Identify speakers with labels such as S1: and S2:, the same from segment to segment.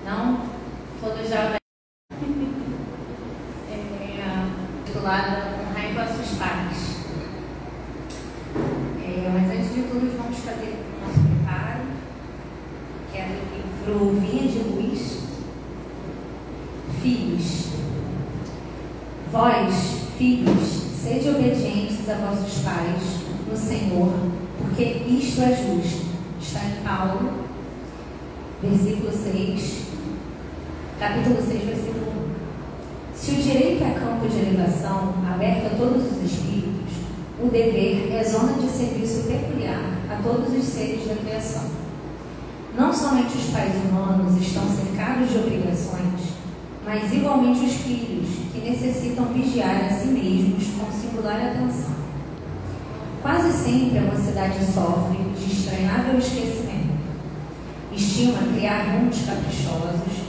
S1: Não? Todos já titulada Honrai Vossos Pais. Mas antes de tudo, vamos fazer o nosso preparo, que é do livro Vinha de Luz. Filhos, vós, filhos, sede obedientes a vossos pais no Senhor, porque isto é justo. Está em Paulo, versículo 6, capítulo 6, versículo 1. Se o direito é campo de elevação, aberto a todos os espíritos, o dever é zona de serviço peculiar a todos os seres da criação. Não somente os pais humanos estão cercados de obrigações, mas igualmente os filhos, que necessitam vigiar a si mesmos com singular atenção. Quase sempre a mocidade sofre de estranhável esquecimento. Estima criar mundos caprichosos,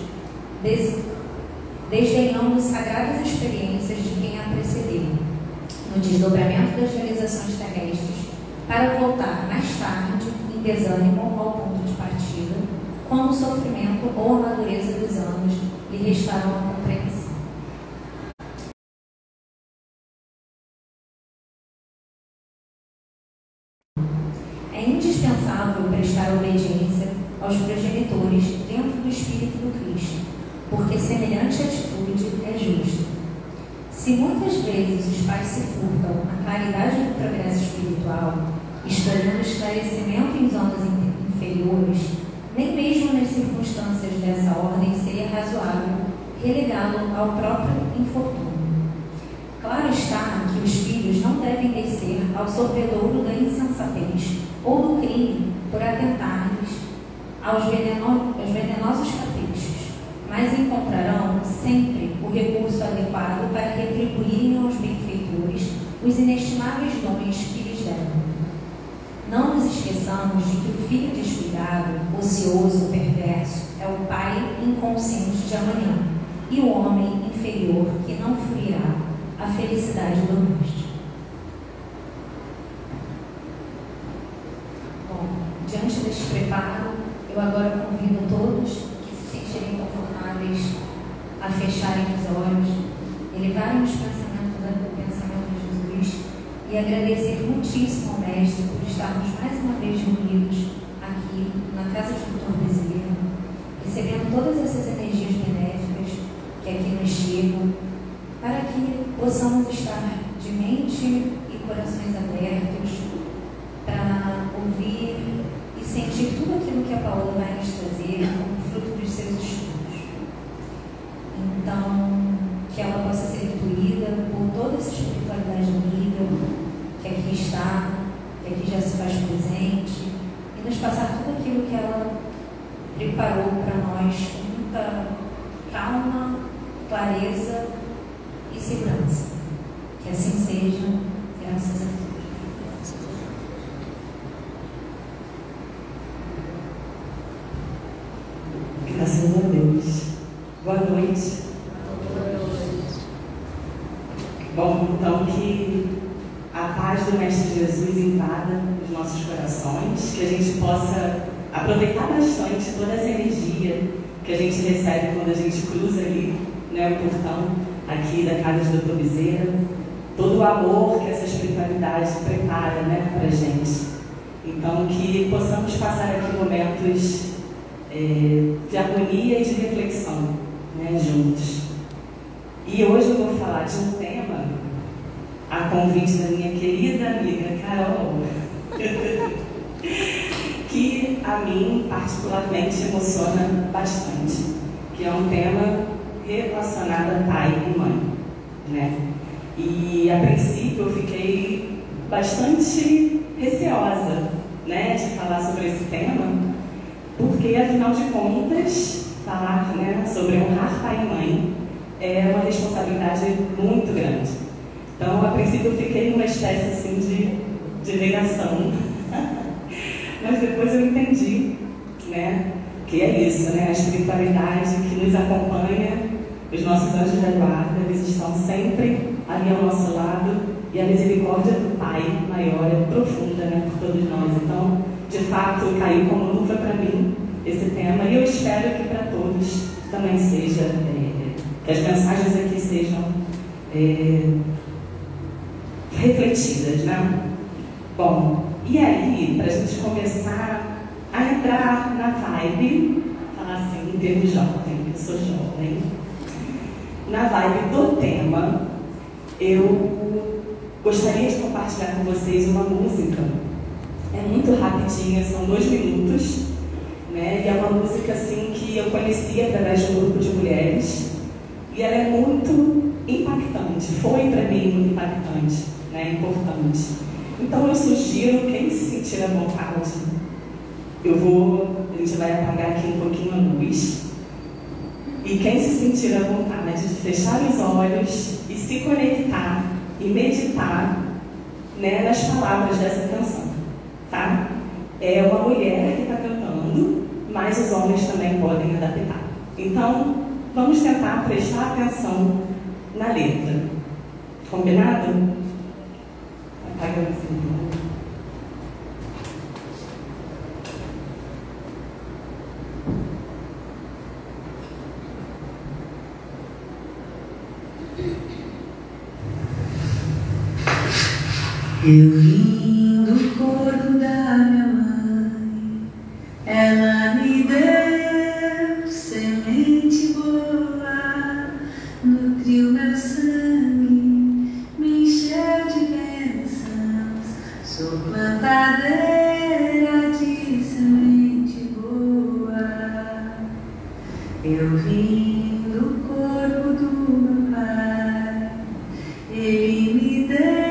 S1: desdenhando sagradas experiências de quem a precedeu, no desdobramento das realizações terrestres, para voltar mais tarde, em desânimo ao ponto de partida, quando o sofrimento ou a madureza dos anos lhe restaram a compreensão. É indispensável prestar obediência aos progenitores dentro do espírito do Cristo, porque semelhante atitude é justa. Se muitas vezes os pais se furtam à claridade do progresso espiritual, esperando esclarecimento em zonas inferiores, nem mesmo nas circunstâncias dessa ordem seria razoável relegá-lo ao próprio infortúnio. Claro está que os filhos não devem descer ao sorvedouro da insensatez ou do crime por atentar-lhes aos venenosos caprichos, mas encontrarão sempre o recurso adequado para retribuírem aos benfeitores os inestimáveis dons que lhes deram. Não nos esqueçamos de que o filho descuidado, ocioso, perverso, é o pai inconsciente de amanhã e o homem inferior que não fruirá a felicidade doméstica. Bom, diante deste preparo, eu agora convido todos que se sentirem confortáveis a fecharem os olhos, elevarem os pensamentos ao pensamento de Jesus e agradecer muitíssimo ao Mestre por estarmos mais uma vez reunidos aqui na casa de Dr. Bezerra, recebendo todas essas energias benéficas que aqui nos chegam, para que possamos estar de mente e corações abertos para ouvir e sentir tudo aquilo que a Paola vai nos trazer como fruto dos seus estudos. Então, que ela possa ser intuída por toda essa espiritualidade amiga que aqui está, que aqui já se faz presente, e nos passar tudo aquilo que ela preparou para nós com muita calma, clareza e segurança. Que assim seja, graças a Deus.
S2: Graças a Deus. Boa noite. Bom, então que a paz do Mestre Jesus invada os nossos corações, que a gente possa aproveitar bastante toda essa energia que a gente recebe quando a gente cruza ali, né, o portão aqui da casa de Dr. Bezerra, todo o amor que essa espiritualidade prepara, né, para a gente. Então, que possamos passar aqui momentos de harmonia e de reflexão, né, juntos. E hoje eu vou falar de um tema a convite da minha querida amiga Carol, que a mim particularmente emociona bastante, que é um tema relacionado a pai e mãe, né? E a princípio eu fiquei bastante receosa, né, de falar sobre esse tema, porque afinal de contas falar, né, sobre honrar pai e mãe é uma responsabilidade muito grande. Então, a princípio, eu fiquei numa espécie assim de negação. Mas depois eu entendi, né, que é isso, né, a espiritualidade que nos acompanha, os nossos anjos da guarda, eles estão sempre ali ao nosso lado, e a misericórdia do Pai maior é profunda, né, por todos nós. Então, de fato, caiu como luva para mim esse tema, e eu espero que para todos Jesus também seja, que as mensagens aqui sejam refletidas, né? Bom, e aí, para a gente começar a entrar na vibe, falar assim, em termos jovem, eu sou jovem, na vibe do tema, eu gostaria de compartilhar com vocês uma música. É muito rapidinha, são 2 minutos, né? E é uma música assim que eu conheci através de um grupo de mulheres, e ela é muito impactante, foi para mim muito impactante, né? Importante. Então eu sugiro, quem se sentir à vontade, a gente vai apagar aqui um pouquinho a luz, e quem se sentir à vontade de fechar os olhos e se conectar e meditar, né, nas palavras dessa canção, tá? É uma mulher que está cantando, mas os homens também podem adaptar. Então, vamos tentar prestar atenção na letra. Combinado? Apaga a luz.
S3: Eu vim do coro da minha mãe, ela me deu semente boa, nutriu meu sangue, me encheu de bênçãos, sou plantadeira de semente boa. Eu vim do corpo do meu pai, ele me deu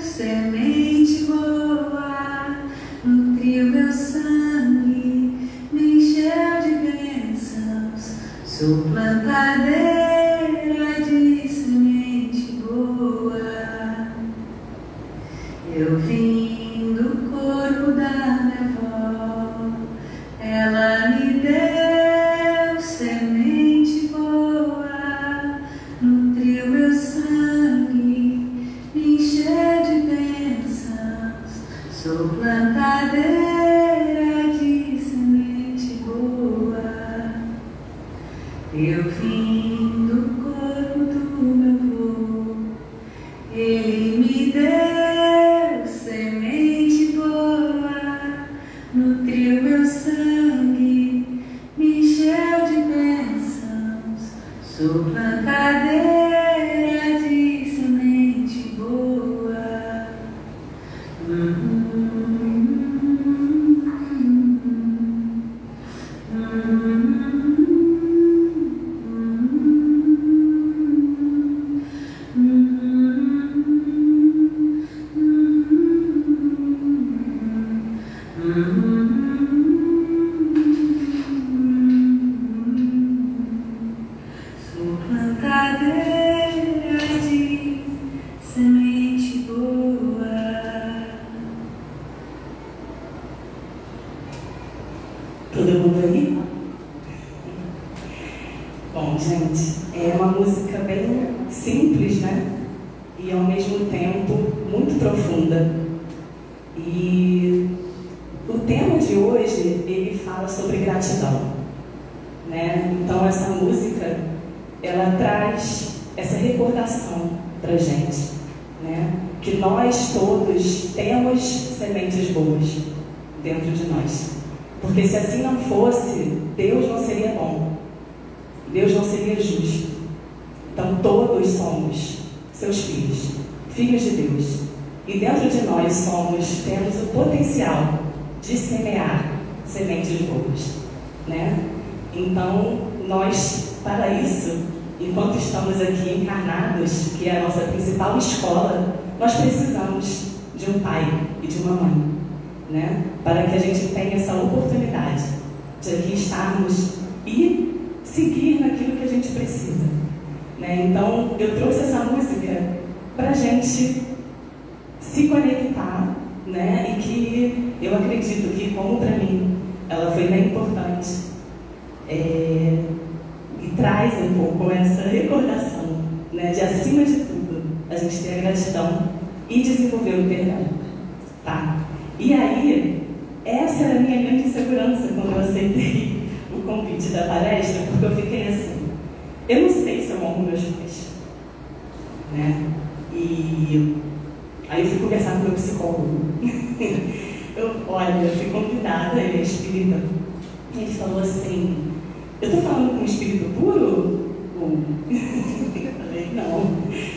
S3: semente boa, nutriu meu sangue, me encheu de bênçãos, sou plantadeira de semente boa. Eu vim do corpo da minha avó, ela me deu semente boa, nutriu meu sangue, me encheu de bênçãos, sou plantadeira de semente boa. Eu vim do corpo do meu avô, ele me deu semente boa, nutriu meu sangue, me encheu de bênçãos, sou plantadeira de semente boa. Sou plantadeira de semente boa.
S2: Todo mundo aí? Bom, gente, é uma música bem simples, né? E ao mesmo tempo muito profunda. E o tema de hoje, ele fala sobre gratidão, né? Então essa música, ela traz essa recordação pra gente, né? Que nós todos temos sementes boas dentro de nós. Porque se assim não fosse, Deus não seria bom. Deus não seria justo. Então todos somos seus filhos, filhos de Deus. E dentro de nós temos o potencial de semear sementes boas, né? Então nós, para isso, enquanto estamos aqui encarnados, que é a nossa principal escola, nós precisamos de um pai e de uma mãe, né? Para que a gente tenha essa oportunidade de aqui estarmos e seguir naquilo que a gente precisa, né? Então eu trouxe essa música para a gente se conectar, né? E que eu acredito que, como para mim, ela foi bem importante, e traz um pouco essa recordação, né? De, acima de tudo, a gente ter a gratidão e desenvolver o perdão, tá? E aí, essa era a minha grande insegurança quando eu aceitei o convite da palestra, porque eu fiquei assim, eu não sei se eu honro meus pais, né? E aí eu fui conversar com o meu psicólogo. Eu fui convidada, ele é espírita. Ele falou assim, eu estou falando com um espírito puro? Eu falei, não.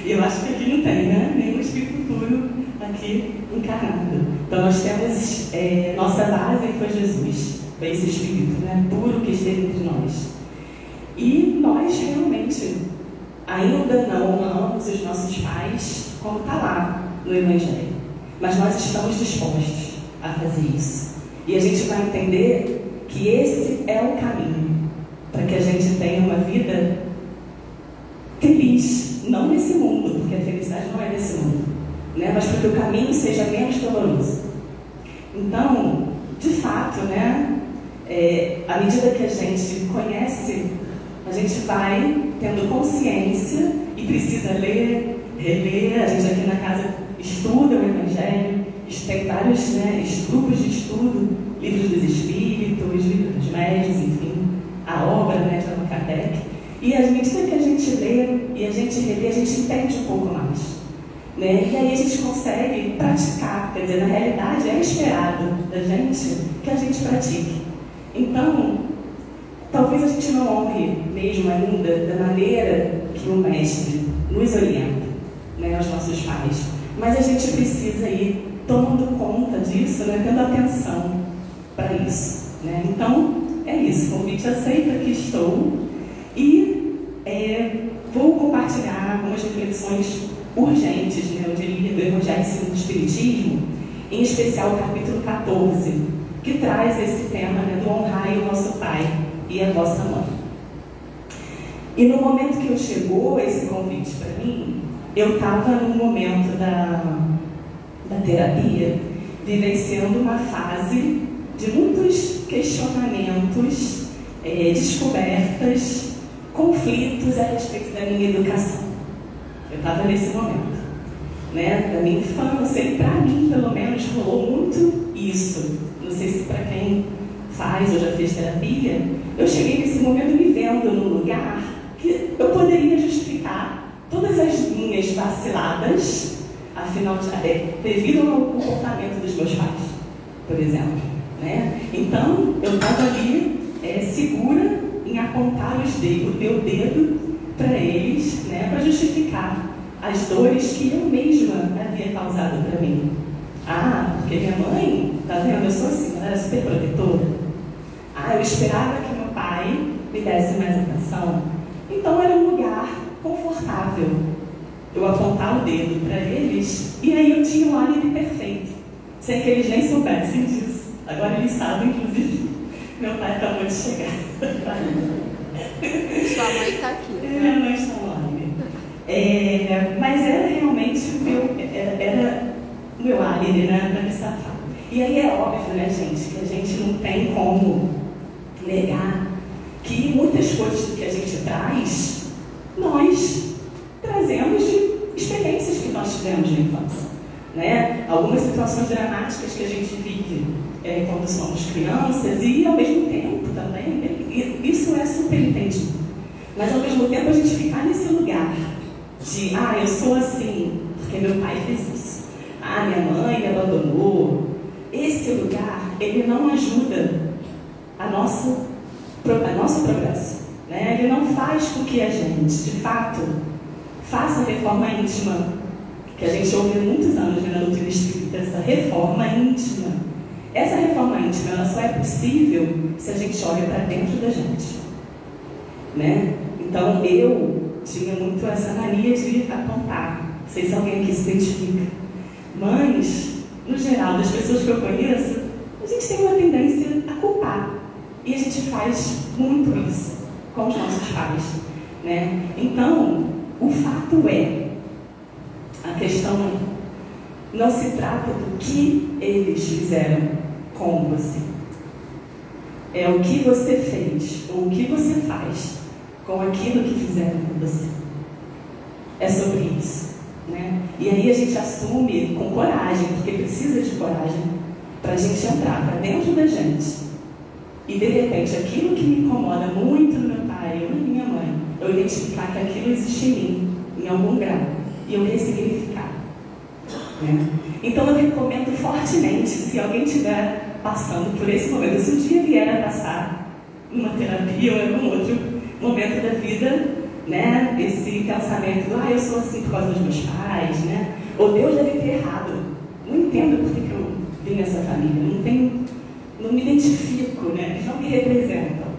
S2: Eu acho que aqui não tem, né? Nenhum espírito puro aqui encarnado. Então nós temos, nossa base foi Jesus, foi esse espírito, né? Puro que esteve entre nós. E nós realmente ainda não honramos os nossos pais como está lá no Evangelho. Mas nós estamos dispostos a fazer isso. E a gente vai entender que esse é o caminho para que a gente tenha uma vida feliz, não nesse mundo, porque a felicidade não é desse mundo, né? Mas para que o caminho seja menos doloroso. Então, de fato, né, à medida que a gente conhece, a gente vai tendo consciência e precisa ler, reler. A gente aqui na casa estuda o Evangelho, tem vários, né, grupos de estudo, livros dos Espíritos, livros dos Médiuns, enfim, a obra, né, de Allan Kardec. E à medida que a gente lê e a gente relê, a gente entende um pouco mais, né? E aí a gente consegue praticar. Quer dizer, na realidade é esperado da gente que a gente pratique. Então, talvez a gente não honre mesmo ainda da maneira que o Mestre nos orienta, né, aos nossos pais. Mas a gente precisa ir tomando conta disso, né, tendo atenção para isso, né? Então, é isso. Convite aceito, aqui estou. E vou compartilhar algumas reflexões urgentes, né, eu diria, do Evangelho segundo o Espiritismo, em especial o capítulo 14, que traz esse tema, né, do honrai o vosso pai e a vossa mãe. E no momento que chegou esse convite para mim, eu estava num momento da terapia, vivenciando uma fase de muitos questionamentos, descobertas, conflitos a respeito da minha educação. Eu estava nesse momento, né, da minha infância, e para mim, pelo menos, rolou muito isso. Não sei se para quem faz ou já fez terapia, eu cheguei nesse momento me vendo num lugar que eu poderia justificar todas as minhas vaciladas, afinal, devido ao comportamento dos meus pais, por exemplo, né? Então, eu estava ali segura em apontar o meu dedo para eles, né, para justificar as dores que eu mesma havia causado para mim. Ah, porque minha mãe, tá vendo, eu sou assim, ela era super protetora. Ah, eu esperava que meu pai me desse mais atenção. Então era um lugar confortável eu apontar o dedo para eles, e aí eu tinha um álibi perfeito, sem que eles nem soubessem disso. Agora eles sabem, inclusive. Meu pai acabou de chegar.
S4: Sua mãe está aqui.
S2: Minha mãe está online. Mas era realmente o meu álibi, né, para me safar. E aí é óbvio, né, gente, que a gente não tem como negar que muitas coisas do que a gente traz, nós trazemos de experiências que nós tivemos na infância, né? Algumas situações dramáticas que a gente vive quando somos crianças, e ao mesmo tempo também, isso é superentendido. Mas ao mesmo tempo a gente ficar nesse lugar de, eu sou assim, porque meu pai fez isso. Minha mãe me abandonou. Esse lugar, ele não ajuda a nosso progresso, né? Ele não faz com que a gente, de fato, faça a reforma íntima, que a gente ouve há muitos anos na doutrina espírita, essa reforma íntima. Essa reforma íntima, ela só é possível se a gente olha para dentro da gente, né? Então, eu tinha muito essa mania de apontar. Não sei se alguém aqui se identifica. Mas, no geral, das pessoas que eu conheço, a gente tem uma tendência a culpar. E a gente faz muito isso com os nossos pais, né? Então, o fato a questão não se trata do que eles fizeram com você. É o que você fez, ou o que você faz com aquilo que fizeram com você. É sobre isso, né? E aí a gente assume com coragem, porque precisa de coragem, para a gente entrar para dentro da gente E de repente, aquilo que me incomoda muito no meu pai ou na minha mãe, eu identificar que aquilo existe em mim, em algum grau, e eu ressignificar. Né? Então eu recomendo fortemente, se alguém estiver passando por esse momento, se um dia vier a passar numa terapia ou em algum outro momento da vida, né, esse pensamento, eu sou assim por causa dos meus pais, né? Ou Deus deve ter errado. Não entendo por que eu vim nessa família, não me identifico, né? Eles não me representam.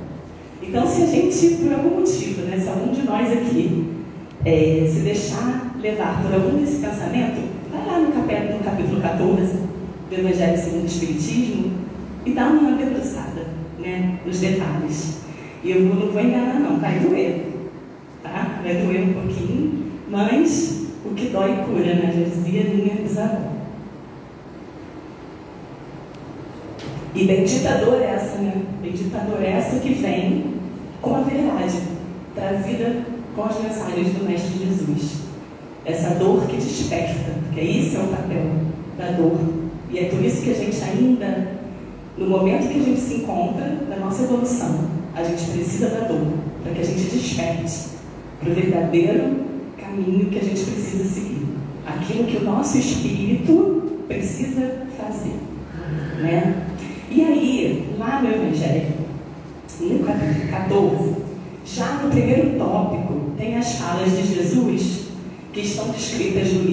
S2: Então, se a gente, por algum motivo, né, se algum de nós aqui se deixar levar por algum desse pensamento, vai lá no capítulo 14 do Evangelho segundo o Espiritismo e dá uma debruçada, né, nos detalhes. E eu não vou enganar não, vai doer, tá? Vai doer um pouquinho, mas o que dói cura, né? Já dizia minha bisavó. E bendita dor essa, né? Bendita dor essa que vem com a verdade, trazida com as mensagens do Mestre Jesus. Essa dor que desperta, porque esse é o papel da dor. E é por isso que a gente ainda, no momento que a gente se encontra, na nossa evolução, a gente precisa da dor, para que a gente desperte para o verdadeiro caminho que a gente precisa seguir. Aquilo que o nosso espírito precisa fazer, né? E aí, lá no Evangelho, no capítulo 14, já no primeiro tópico, tem as falas de Jesus que estão descritas nos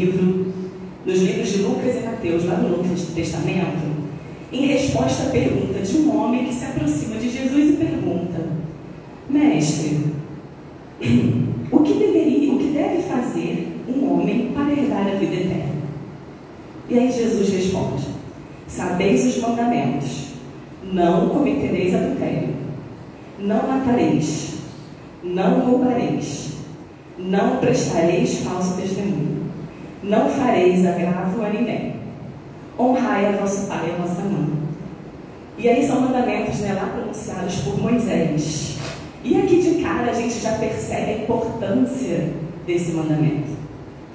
S2: livros de Lucas e Mateus, lá no Novo Testamento, em resposta à pergunta de um homem que se aproxima de Jesus e pergunta: Mestre, o que deve fazer um homem para herdar a vida eterna? E aí Jesus responde: sabeis os mandamentos. Não cometereis adultério, não matareis, não roubareis, não prestareis falso testemunho, não fareis agravo a ninguém, honrai a vosso pai e a vossa mãe. E aí são mandamentos, né, lá pronunciados por Moisés. E aqui de cara a gente já percebe a importância desse mandamento,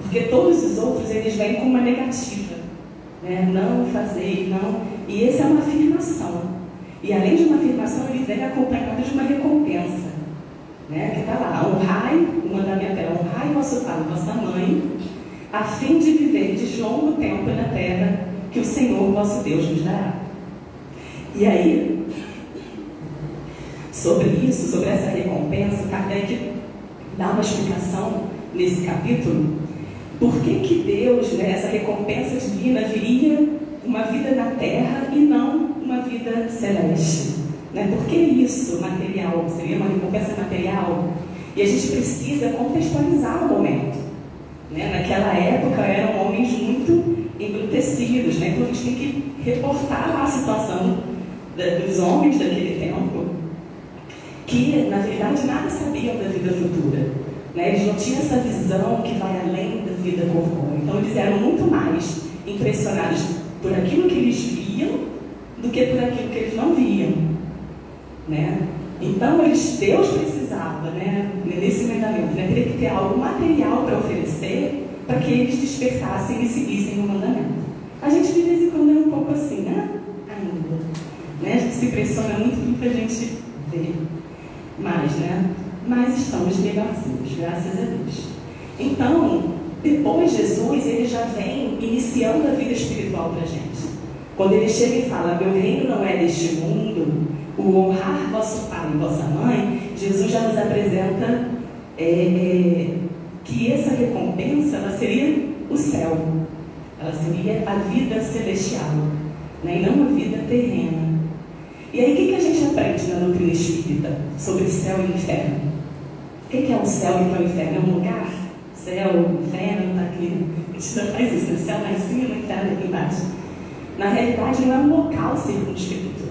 S2: porque todos os outros eles vêm com uma negativa, né? Não fazer, não. E essa é uma afirmação. E além de uma afirmação, ele vem acompanhado de uma recompensa, né? Que está lá: honrai, o mandamento é honrai vosso pai e vossa mãe, a fim de viverdes longo tempo na terra que o Senhor vosso Deus nos dará. E aí, sobre isso, sobre essa recompensa, Kardec dá uma explicação nesse capítulo. Por que Deus, né, essa recompensa divina, viria uma vida na terra e não uma vida celeste? Né? Por que isso material? Seria uma recompensa material? E a gente precisa contextualizar o momento. Né? Naquela época eram homens muito embrutecidos, né? Então a gente tem que reportar a situação dos homens daquele tempo, que na verdade nada sabiam da vida futura, né? Eles não tinham essa visão que vai além da vida corpórea. Então eles eram muito mais impressionados por aquilo que eles viam do que por aquilo que eles não viam, né? Então Deus precisava, né, nesse mandamento, né, teria que ter algo material para oferecer para que eles despertassem e seguissem o mandamento. A gente de vez em quando é um pouco assim, né? Ainda, né? A gente se impressiona muito com o que a gente vê mais, né? Mas estamos melhorzinhos, graças a Deus. Então, depois Jesus, ele já vem iniciando a vida espiritual para a gente. Quando ele chega e fala: meu reino não é deste mundo, o honrar vosso pai e vossa mãe, Jesus já nos apresenta que essa recompensa, ela seria o céu, ela seria a vida celestial, né? E não a vida terrena. E aí, o que a gente aprende na doutrina espírita sobre céu e inferno? O que é o céu e o que é o inferno? É um lugar? Céu, inferno, está aqui. A gente já faz isso, né? Céu lá em cima, inferno aqui embaixo. Na realidade, não é um local circunscrito,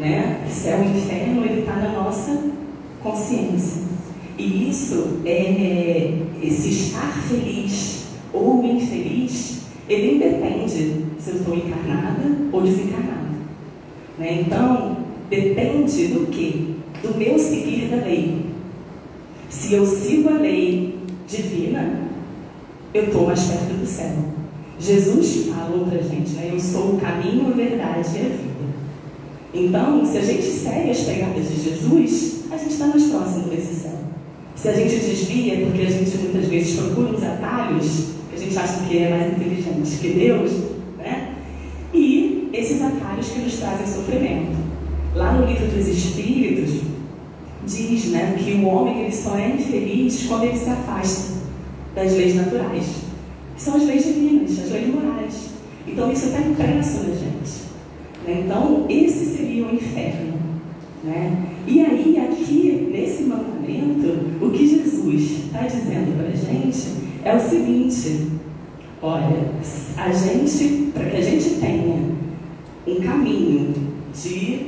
S2: né? O céu e o inferno, ele está na nossa consciência. E isso, esse estar feliz ou infeliz, ele independe se eu estou encarnada ou desencarnada. Né? Então, depende do quê? Do meu seguir da lei. Se eu sigo a lei divina, eu estou mais perto do céu. Jesus falou para a gente, né? Eu sou o caminho, a verdade e a vida. Então, se a gente segue as pegadas de Jesus, a gente está mais próximo desse céu. Se a gente desvia, porque a gente muitas vezes procura uns atalhos, que a gente acha que é mais inteligente que Deus, né? E esses atalhos que nos trazem sofrimento. Lá no livro dos Espíritos, diz, né, que o homem ele só é infeliz quando ele se afasta das leis naturais, que são as leis divinas, as leis morais. Então isso está impresso na gente, né? Então esse seria o inferno, né? E aí aqui nesse mandamento o que Jesus está dizendo para a gente é o seguinte: olha, para que a gente tenha um caminho de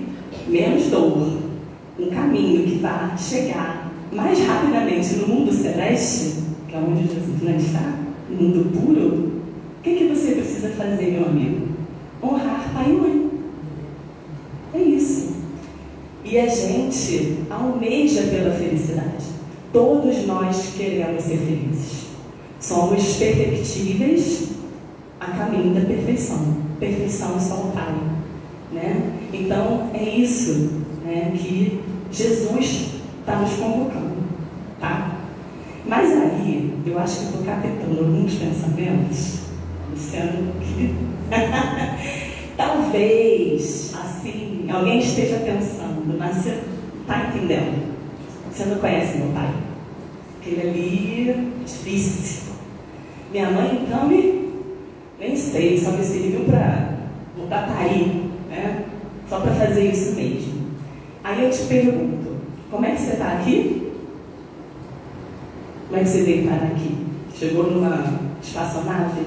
S2: menos dor, um caminho que vá chegar mais rapidamente no mundo celeste, que é onde Jesus não está, no mundo puro, o que você precisa fazer, meu amigo? Honrar pai e mãe. É isso. E a gente almeja pela felicidade. Todos nós queremos ser felizes. Somos perfectíveis a caminho da perfeição. Perfeição é só o Pai, né? Então, é isso, né, que Jesus está nos convocando, tá? Mas aí, eu acho que eu estou captando alguns pensamentos, Luciano, que talvez, assim, alguém esteja pensando, mas você está entendendo? Você não conhece meu pai? Aquele ali, difícil. Minha mãe, então, nem sei, só me serviu para parir, né? Só para fazer isso mesmo. Aí eu te pergunto, como é que você está aqui? Como é que você veio parar aqui? Chegou numa espaçonave?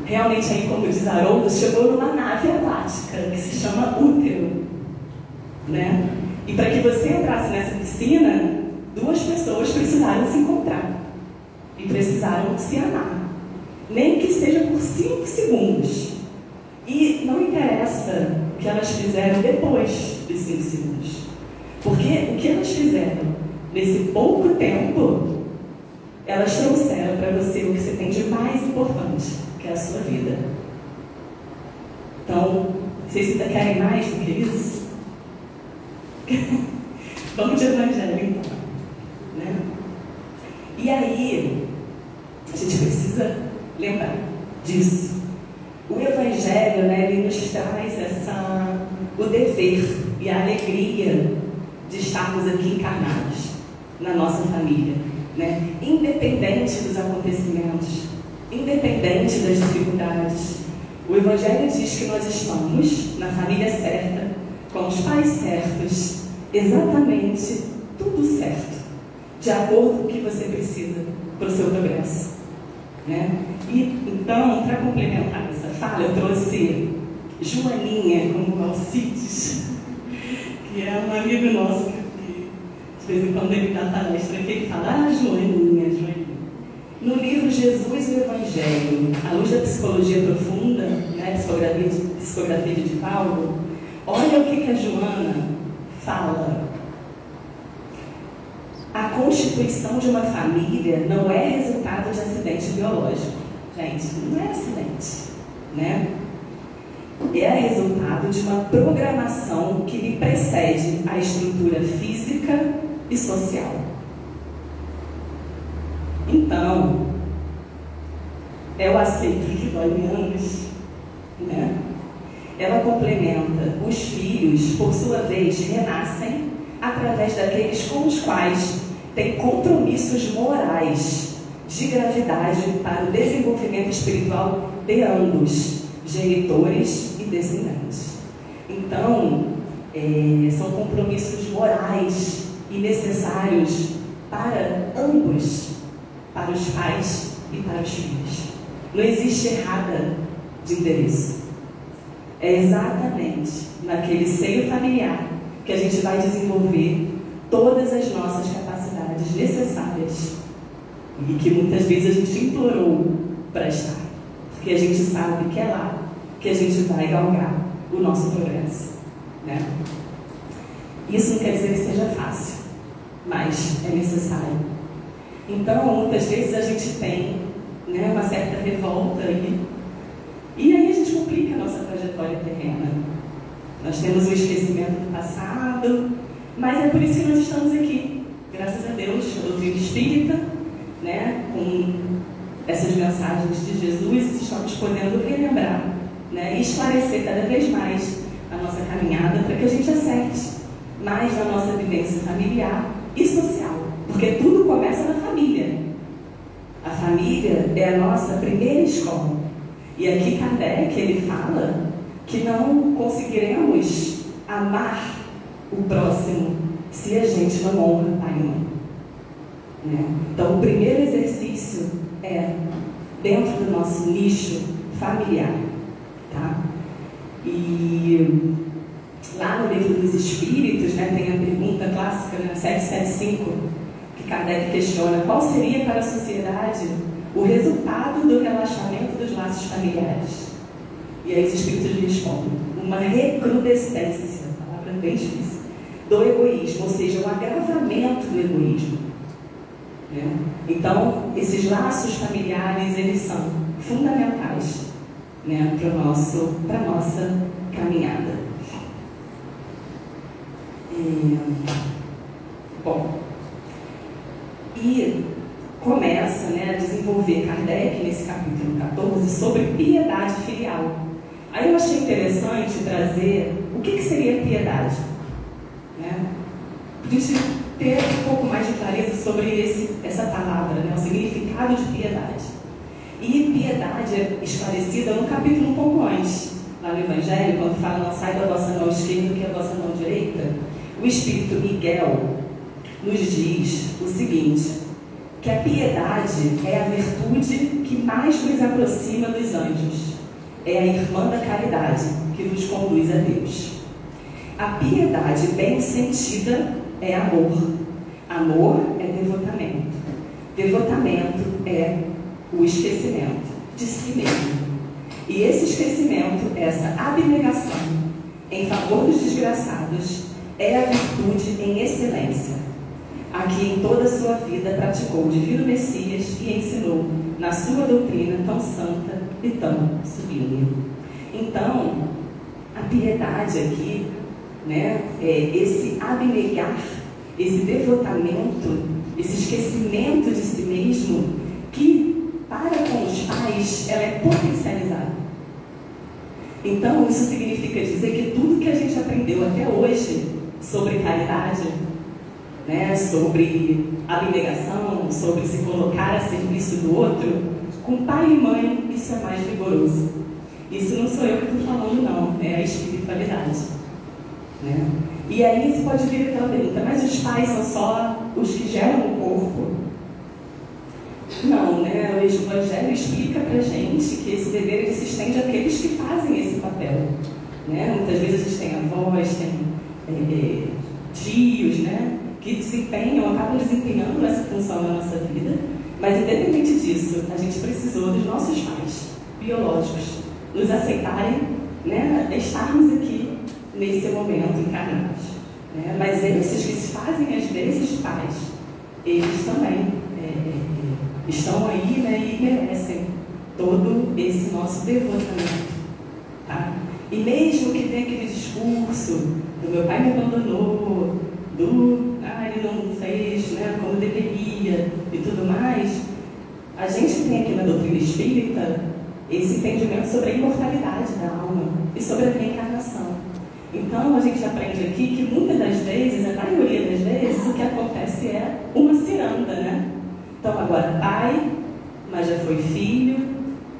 S2: Realmente aí, como diz Haroldo, chegou numa nave aquática, que se chama útero, né? E para que você entrasse nessa piscina, duas pessoas precisaram se encontrar. E precisaram se amar. Nem que seja por 5 segundos. E não interessa o que elas fizeram depois de 5 segundos. Porque o que elas fizeram nesse pouco tempo, elas trouxeram para você o que você tem de mais importante, que é a sua vida. Então, vocês ainda querem mais do que isso? Vamos de evangelho, então. Né? E aí, a gente precisa lembrar disso. O Evangelho, né, ele nos traz o dever e a alegria de estarmos aqui encarnados na nossa família, né? Independente dos acontecimentos, independente das dificuldades. O Evangelho diz que nós estamos na família certa, com os pais certos, exatamente tudo certo, de acordo com o que você precisa para o seu progresso, né? E então, para complementar essa fala, eu trouxe Joaninha como Alcides, que é um amigo nosso que de vez em quando ele dá palestra aqui, ele fala, Joaninha. No livro Jesus e o Evangelho, à luz da psicologia profunda, né, psicografia de Paulo, olha o que a Joana fala. A constituição de uma família não é resultado de acidente biológico. Gente, não é acidente, né? É resultado de uma programação que lhe precede a estrutura física e social. Então, é o aceito que dói menos, né? Ela complementa, os filhos, por sua vez, renascem através daqueles com os quais tem compromissos morais de gravidade para o desenvolvimento espiritual de ambos, genitores e descendentes. Então, são compromissos morais e necessários para ambos, para os pais e para os filhos. Não existe errada de endereço. É exatamente naquele seio familiar que a gente vai desenvolver todas as nossas capacidades necessárias e que muitas vezes a gente implorou para estar, porque a gente sabe que é lá que a gente vai galgar o nosso progresso, né? Isso não quer dizer que seja fácil, mas é necessário. Então, muitas vezes a gente tem, né, uma certa revolta aí, e aí a gente complica a nossa trajetória terrena. Nós temos o esquecimento do passado, mas é por isso que nós estamos aqui. Graças a Deus, a doutrina espírita, né, com essas mensagens de Jesus, estamos podendo relembrar, né, e esclarecer cada vez mais a nossa caminhada para que a gente acerte mais na nossa vivência familiar e social, porque tudo começa na família. A família é a nossa primeira escola. E aqui Kardec, ele fala que não conseguiremos amar o próximo se a gente não honra pai e mãe. Né? Então, o primeiro exercício é dentro do nosso nicho familiar. Tá? E lá no Livro dos Espíritos, né, tem a pergunta clássica, né, 775, que Kardec questiona qual seria para a sociedade o resultado do relaxamento dos laços familiares. E aí os Espíritos respondem: uma recrudescência, palavra bem difícil, do egoísmo, ou seja, um agravamento do egoísmo. Né? Então, esses laços familiares, eles são fundamentais, né, para a nossa caminhada. Bom, e começa, né, a desenvolver Kardec, nesse capítulo 14, sobre piedade filial. Aí eu achei interessante trazer o que seria piedade, né? Para a gente ter um pouco mais de clareza sobre essa palavra, né, o significado de piedade. E piedade é esclarecida no capítulo um pouco antes, lá no Evangelho, quando fala: não sai da vossa mão esquerda que é a vossa mão direita. O Espírito Miguel nos diz o seguinte, que a piedade é a virtude que mais nos aproxima dos anjos. É a irmã da caridade que nos conduz a Deus. A piedade bem sentida é amor. Amor é devotamento. Devotamento é o esquecimento de si mesmo. E esse esquecimento, essa abnegação em favor dos desgraçados, é a virtude em excelência, a que em toda a sua vida praticou o divino Messias e ensinou na sua doutrina tão santa e tão sublime. Então, a piedade aqui, né, é esse abnegar, esse devotamento, esse esquecimento de si mesmo, que para com os pais ela é potencializada. Então, isso significa dizer que tudo que a gente aprendeu até hoje sobre caridade, né, sobre abnegação, sobre se colocar a serviço do outro, com pai e mãe isso é mais rigoroso. Isso não sou eu que estou falando, não, é a espiritualidade. Né? E aí você pode vir aquela pergunta: mas os pais são só os que geram o corpo? Não, né? O Evangelho explica pra gente que esse dever ele se estende àqueles que fazem esse papel. Né? Muitas vezes a gente tem avós, tem tios, né, que acabam desempenhando essa função na nossa vida, mas independente disso, a gente precisou dos nossos pais biológicos nos aceitarem, né, estarmos aqui nesse momento encarnados. Né? Mas esses que se fazem às vezes pais, eles também estão aí, né, e merecem todo esse nosso devotamento. Tá? E mesmo que tenha aquele discurso do meu pai me abandonou, ele não fez, né, como deveria e tudo mais, a gente tem aqui na doutrina espírita esse entendimento sobre a imortalidade da alma e sobre a reencarnação. Então a gente aprende aqui que muitas das vezes, a maioria das vezes, o que acontece é uma ciranda, né? Então agora pai, mas já foi filho,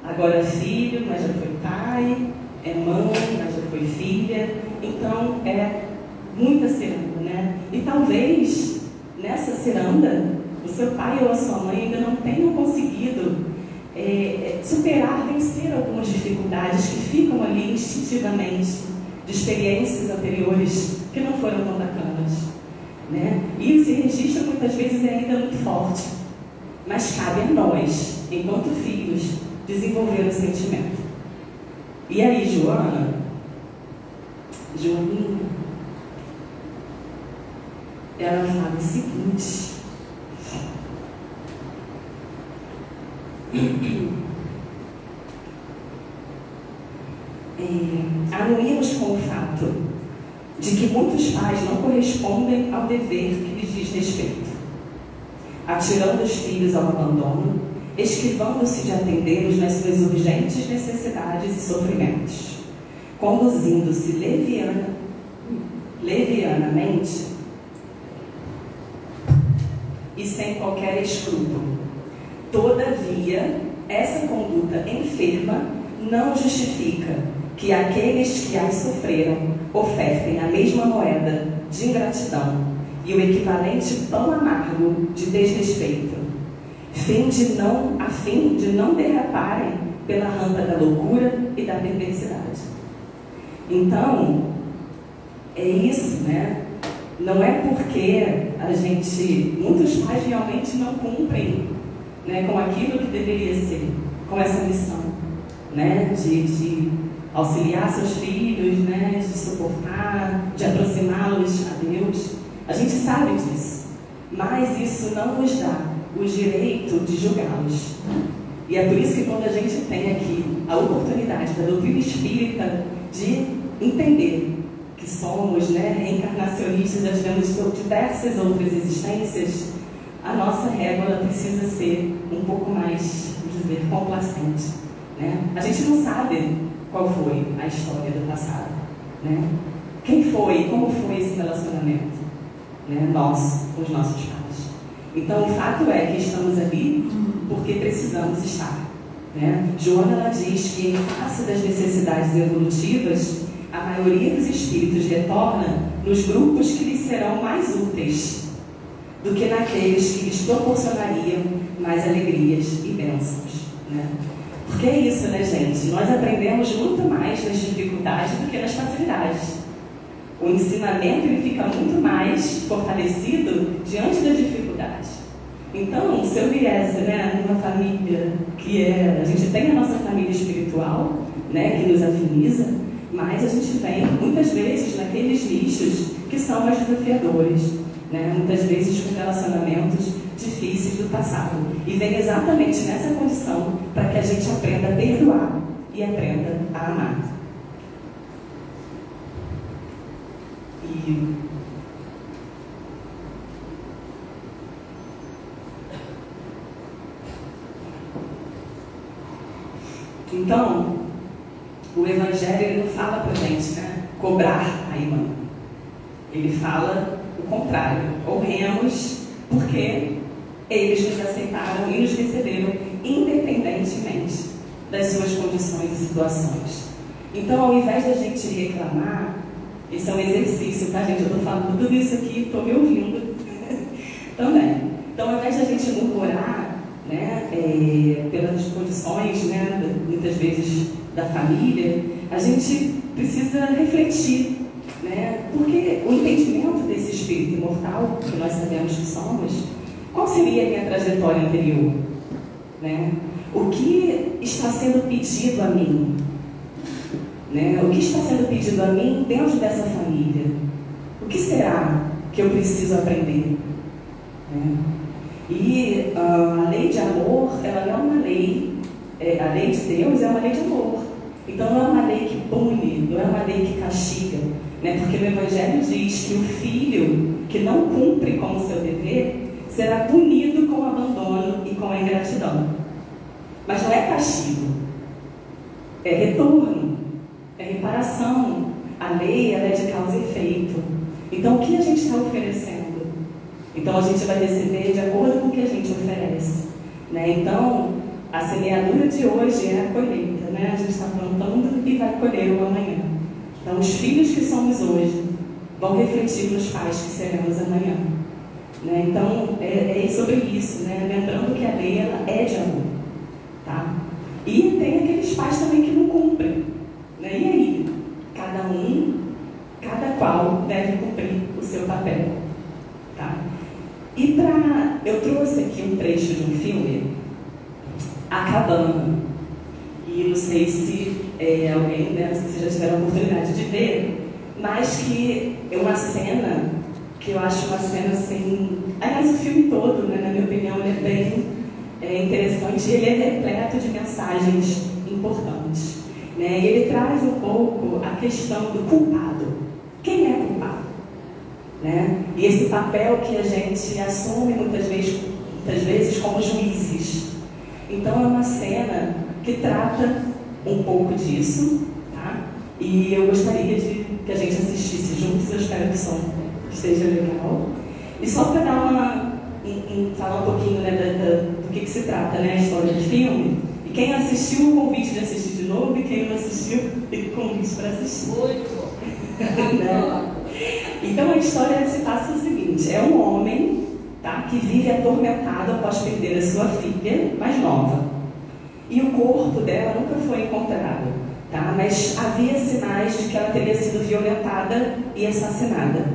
S2: agora filho, mas já foi pai, é mãe, mas já foi filha. Então é muita ciranda, né? E talvez nessa ciranda o seu pai ou a sua mãe ainda não tenham conseguido superar, vencer algumas dificuldades que ficam ali instintivamente de experiências anteriores que não foram tão bacanas, né? E esse registro muitas vezes é ainda muito forte, mas cabe a nós, enquanto filhos, desenvolver o sentimento. E aí, Joaninha, ela fala o seguinte: anuímos com o fato de que muitos pais não correspondem ao dever que lhes diz respeito, atirando os filhos ao abandono, esquivando-se de atendê-los nas suas urgentes necessidades e sofrimentos, conduzindo-se levianamente e sem qualquer escrúpulo. Todavia, essa conduta enferma não justifica que aqueles que as sofreram ofertem a mesma moeda de ingratidão e o equivalente pão amargo de desrespeito, a fim de não derraparem pela rampa da loucura e da perversidade. Então, é isso, né? Não é porque muitos pais realmente não cumprem, né, com aquilo que deveria ser, com essa missão, né, de auxiliar seus filhos, né, de suportar, de aproximá-los a Deus. A gente sabe disso, mas isso não nos dá o direito de julgá-los. E é por isso que quando a gente tem aqui a oportunidade da doutrina espírita de entender que somos, né, reencarnacionistas, já tivemos diversas outras existências, a nossa régua precisa ser um pouco mais, vamos dizer, complacente, né? A gente não sabe qual foi a história do passado, né? Quem foi, como foi esse relacionamento, né? Nós, com os nossos pais. Então, o fato é que estamos ali porque precisamos estar, né? Joana, ela diz que, em face das necessidades evolutivas, a maioria dos espíritos retorna nos grupos que lhes serão mais úteis do que naqueles que lhes proporcionariam mais alegrias e bênçãos, né? Porque é isso, né, gente? Nós aprendemos muito mais nas dificuldades do que nas facilidades. O ensinamento ele fica muito mais fortalecido diante das dificuldades. Então, se eu viesse, né, numa família a gente tem a nossa família espiritual, né, que nos afiniza, mas a gente vem muitas vezes naqueles nichos que são mais desafiadores, né, muitas vezes com relacionamentos difíceis do passado. E vem exatamente nessa condição para que a gente aprenda a perdoar e aprenda a amar. Então, o Evangelho ele não fala para a gente, né, cobrar a irmã. Ele fala o contrário. Honremos porque eles nos aceitaram e nos receberam independentemente das suas condições e situações. Então, ao invés da gente reclamar, isso é um exercício, tá, gente? Eu estou falando tudo isso aqui, estou me ouvindo também. Então, ao invés da gente murmurar, né, pelas condições, né, muitas vezes da família, a gente precisa refletir, né, porque o entendimento desse espírito imortal, que nós sabemos que somos, qual seria a minha trajetória anterior? Né? O que está sendo pedido a mim? Né? O que está sendo pedido a mim dentro dessa família? O que será que eu preciso aprender? Né? E a lei de amor, ela não é uma lei, a lei de Deus é uma lei de amor. Então não é uma lei que pune, não é uma lei que castiga, né? Porque no Evangelho diz que o filho que não cumpre com o seu dever será punido com o abandono e com a ingratidão. Mas não é castigo, é retorno, é reparação. A lei ela é de causa e efeito. Então o que a gente está oferecendo? Então a gente vai receber de acordo com o que a gente oferece, né? Então a semeadura de hoje é a colheita, né? A gente está plantando e vai colher o amanhã. Então os filhos que somos hoje vão refletir nos pais que seremos amanhã, né? Então é sobre isso, né? Lembrando que a lei ela é de amor, tá? E tem aqueles pais também que não cumprem, né? E aí? Cada qual deve cumprir o seu papel, tá? E eu trouxe aqui um trecho de um filme, A Cabana. E não sei se alguém, né, não sei se vocês já tiveram a oportunidade de ver, mas que é uma cena que eu acho uma cena assim... Aliás, o filme todo, né, na minha opinião, ele é bem interessante. Ele é repleto de mensagens importantes, né? E ele traz um pouco a questão do culpado. Quem é culpado? né? E esse papel que a gente assume muitas vezes como juízes. Então é uma cena que trata um pouco disso, tá? E eu gostaria que a gente assistisse juntos. Eu espero que o som esteja legal. E só para dar falar um pouquinho, né, do que se trata, né, a história do filme. E quem assistiu, o convite de assistir de novo, e quem não assistiu, tem convite para assistir.
S4: Muito bom.
S2: Né? Então a história se passa o seguinte: é um homem, tá, que vive atormentado após perder a sua filha mais nova. E o corpo dela nunca foi encontrado, tá? Mas havia sinais de que ela teria sido violentada e assassinada,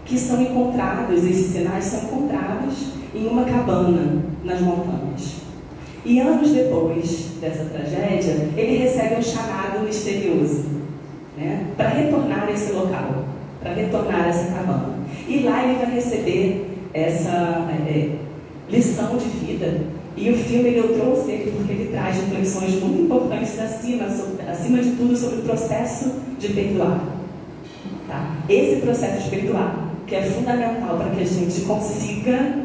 S2: que são encontrados, esses sinais são encontrados em uma cabana nas montanhas. E anos depois dessa tragédia, ele recebe um chamado misterioso, né, para retornar a esse local, para retornar a essa cabana. E lá ele vai receber essa lição de vida. E o filme eu trouxe ele porque ele traz reflexões muito importantes acima de tudo sobre o processo de perdoar. Tá? Esse processo de perdoar, que é fundamental para que a gente consiga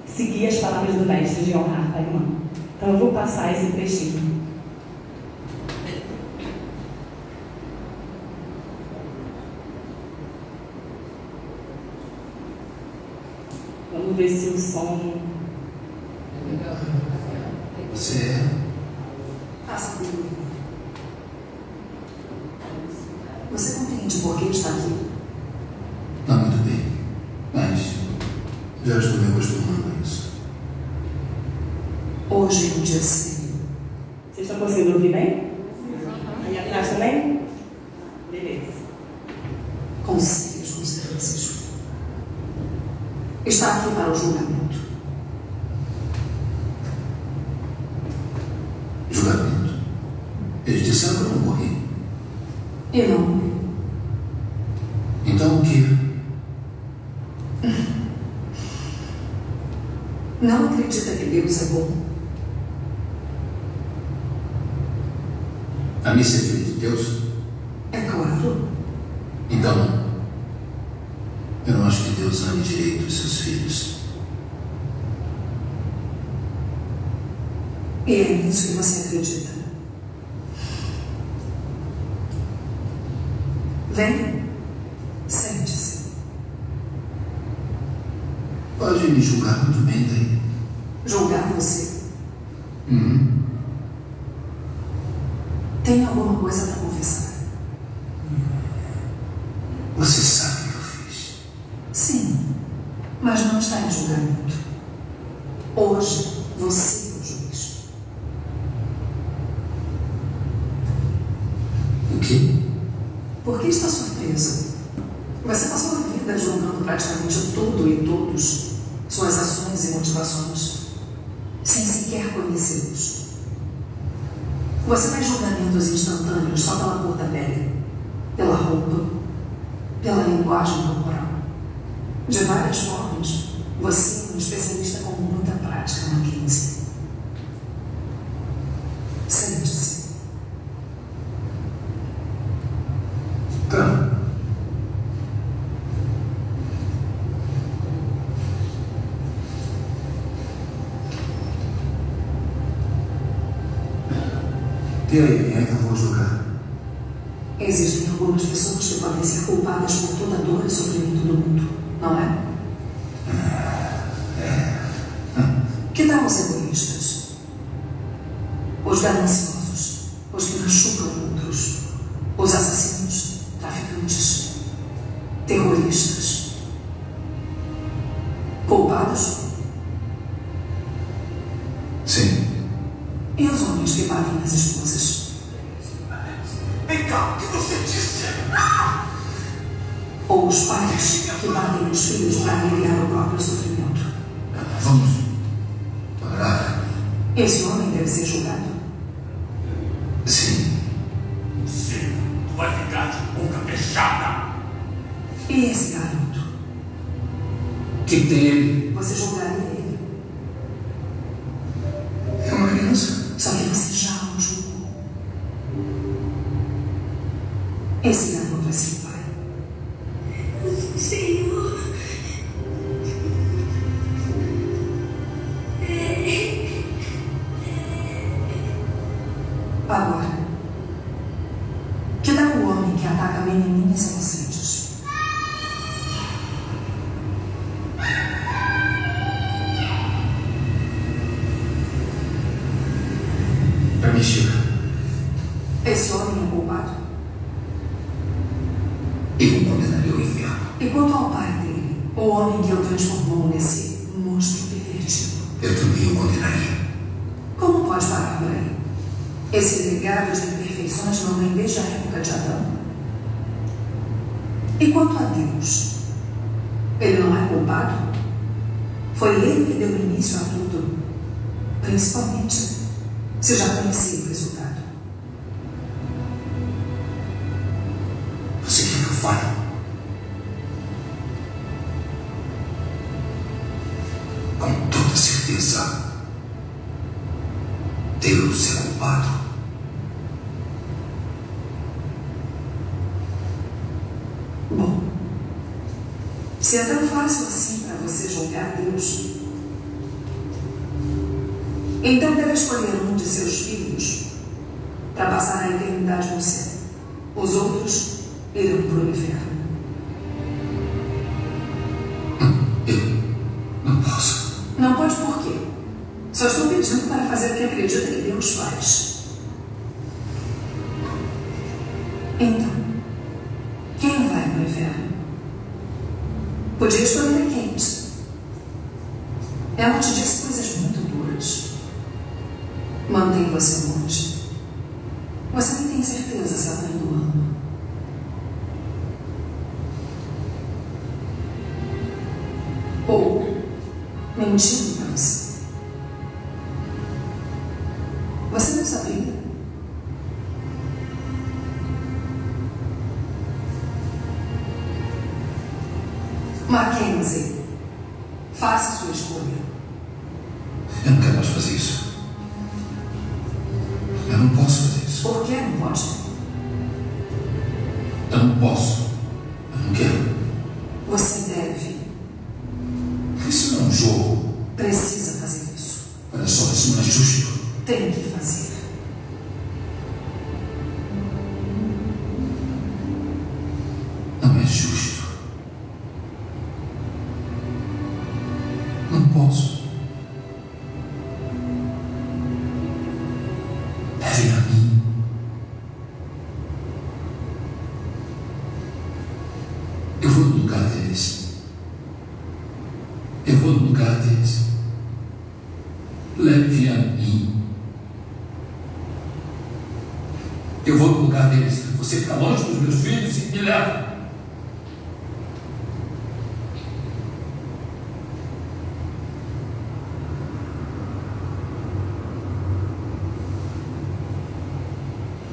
S2: seguir as palavras do mestre de honrar pai e mãe. Então eu vou passar esse trechinho. Vamos ver se o som...
S5: Você é?
S6: Faça comigo. Você compreende por que está aqui?
S5: Não muito bem, mas já estou me acostumando a isso.
S6: Hoje é um dia sério.
S2: Vocês estão conseguindo ouvir bem? Aí atrás também? Beleza.
S6: Com sérias consequências. Está aqui para o julgamento.
S5: Julgamento? Eles disseram que eu não morri.
S6: E não morri.
S5: Então o que?
S6: Não acredita que Deus é bom?
S5: A mim ser filho de Deus?
S6: É claro.
S5: Então, eu não acho que Deus ame direito os seus filhos.
S6: E é nisso que você acredita. Venha. Sente-se.
S5: Pode me julgar muito bem daí.
S6: Julgar você? Tem alguma coisa para confessar?
S5: Você sabe o que eu fiz.
S6: Sim, mas não está em julgamento. Hoje, você é o juiz.
S5: O quê?
S6: Por que está surpreso? Você passou a vida julgando praticamente tudo e todos, suas ações e motivações, sem sequer conhecê-los. Você faz julgamentos instantâneos só pela cor da pele, pela roupa, pela linguagem corporal. De várias formas, você é um especialista com muita prática na Mackenzie. Sente-se.
S5: Calma. E aí, quem é que eu vou julgar?
S6: Existem algumas pessoas que podem ser culpadas por toda a dor e sofrimento do mundo, não é? Que tal os egoístas? Os gananciosos, os que machucam outros, os assassinos, traficantes, terroristas. Culpados?
S5: Sim.
S6: E os homens que batem nas esposas?
S5: Vem cá, o que você disse?
S6: Ou os pais que batem nos filhos para aliviar o próprio sofrimento?
S5: Vamos parar.
S6: Esse homem deve ser julgado.
S5: Sim.
S7: Sim, tu vai ficar de boca fechada.
S6: E esse garoto?
S5: O que tem ele?
S6: Você julgaria ele?
S5: É uma criança.
S6: Só que você já o julgou. Esse garoto é seu pai.
S3: Senhor,
S5: chega.
S6: Esse homem é culpado?
S5: Eu o condenaria ao inferno.
S6: E quanto ao pai dele, o homem que o transformou nesse monstro pervertido?
S5: Eu também o condenaria.
S6: Como pode parar por aí? Esse legado de imperfeições não vem desde a época de Adão. E quanto a Deus? Ele não é culpado? Foi ele que deu início a tudo. Principalmente se já conhecia o resultado.
S5: Você quer que eu fale? Com toda certeza, Deus é culpado.
S6: Bom, se é tão fácil assim para você julgar Deus, então deve escolher um de seus filhos para passar a eternidade no céu. Os outros irão para o inferno.
S5: Eu não posso.
S6: Não pode por quê? Só estou pedindo para fazer o que acredita que Deus faz. Então, quem vai para o inferno? Podia escolher a Kate. Ela te disse coisas muito duras. Mantém você longe. Você nem tem certeza se ela ainda o ama. Ou mentindo para você. Você não sabia? Mackenzie, faça sua escolha.
S5: Eu não quero mais fazer isso. Eu não posso fazer isso.
S6: Por que não pode?
S5: Eu não posso. Eu não quero.
S6: Você deve.
S5: Isso não é um jogo.
S6: Precisa fazer isso.
S5: Olha só, isso não é justo.
S6: Tem que fazer.
S5: Não é justo. Não posso. Deve a mim. Eu vou no lugar deles. Eu vou no lugar deles. Leve a mim. Eu vou no lugar deles. Você fica longe dos meus filhos e me leva.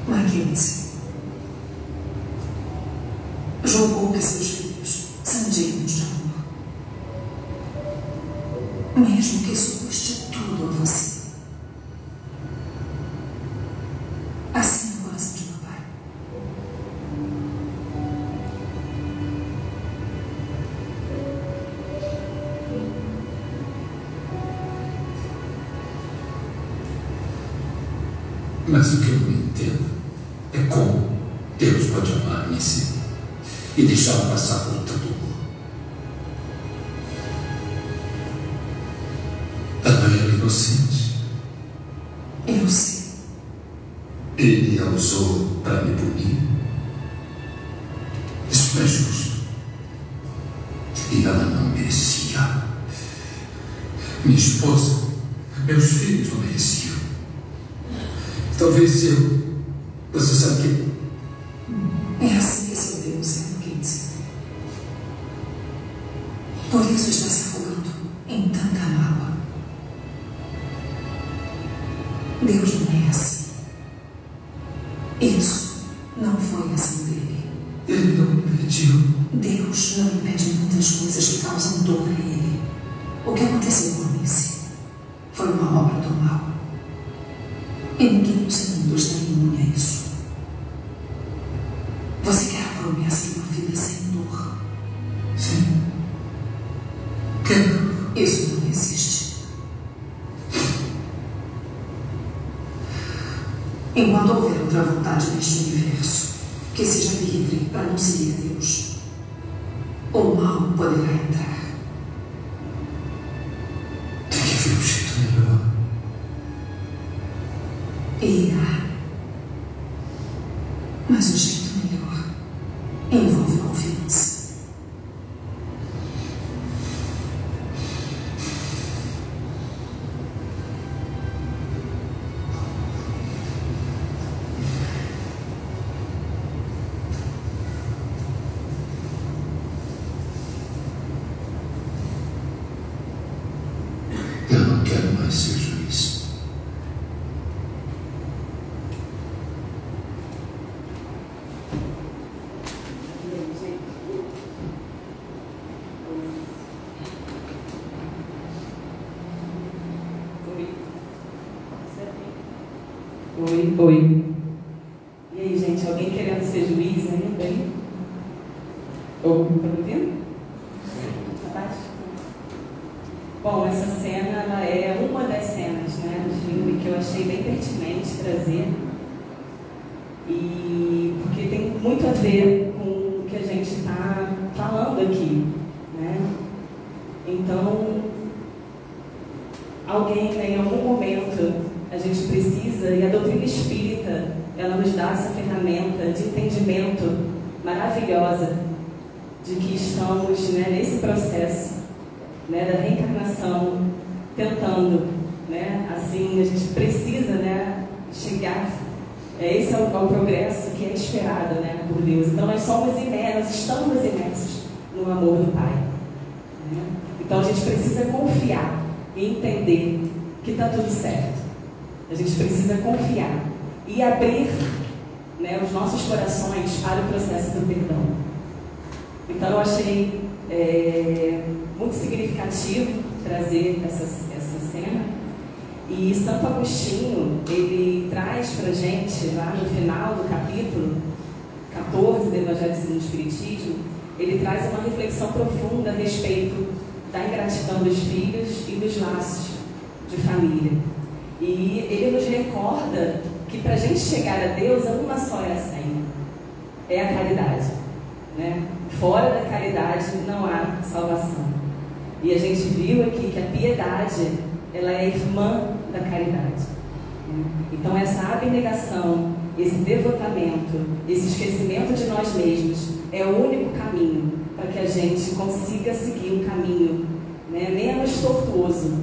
S6: Mackenzie julgou que seus filhos são dignos de amor. Mesmo que isso custe tudo a você. Assim é o coração de papai.
S5: Mas o que eu não entendo é como Deus pode amar-me assim e deixá-lo passar por tanta dor. Ela era inocente.
S6: Eu sei.
S5: Ele a usou para me punir. Isso não é justo. E ela não merecia. Minha esposa, meus filhos não mereciam. Talvez eu. Você sabe que.
S6: É assim que seu Deus é, Mackenzie. Por isso está se afogando em tanta mágoa. Deus não é assim. Isso não foi ação dele.
S5: Ele não me pediu.
S6: Deus não impede muitas coisas que causam dor a ele. O que aconteceu com Alice foi uma obra do mal. E ninguém no seu mundo está imune a isso. Você quer a promessa de uma vida sem dor?
S5: Sim. Quero.
S6: Isso não existe. Enquanto houver outra vontade neste universo, que seja livre para não seguir a Deus, o mal poderá entrar.
S5: Tem que haver um jeito melhor.
S6: E
S5: para ser juiz.
S2: Oi. E aí, gente, alguém querendo ser juiz ainda aí? Ou, tá me ouvindo? Abaixo? Bom, essa cena, ela é uma das cenas, né, do filme que eu achei bem pertinente trazer. E porque tem muito a ver com o que a gente está falando aqui, né? Então, alguém, né, em algum momento, a gente precisa, e a doutrina espírita, ela nos dá essa ferramenta de entendimento maravilhosa de que estamos, né, nesse processo, né, da reencarnação, tentando, né, assim, a gente precisa, né, chegar, esse é o progresso que é esperado, né, por Deus. Então nós somos imersos, nós estamos imersos no amor do Pai, né? Então a gente precisa confiar e entender que está tudo certo. A gente precisa confiar e abrir, né, os nossos corações para o processo do perdão. Então eu achei muito significativo trazer essa cena. E Santo Agostinho, ele traz para a gente, lá no final do capítulo 14 do Evangelho segundo o Espiritismo, ele traz uma reflexão profunda a respeito da ingratidão dos filhos e dos laços de família. E ele nos recorda que para a gente chegar a Deus, uma só é a senha, é a caridade, né? Fora da caridade não há salvação. E a gente viu aqui que a piedade, ela é irmã da caridade, né? Então essa abnegação, esse devotamento, esse esquecimento de nós mesmos é o único caminho para que a gente consiga seguir um caminho, né, menos tortuoso,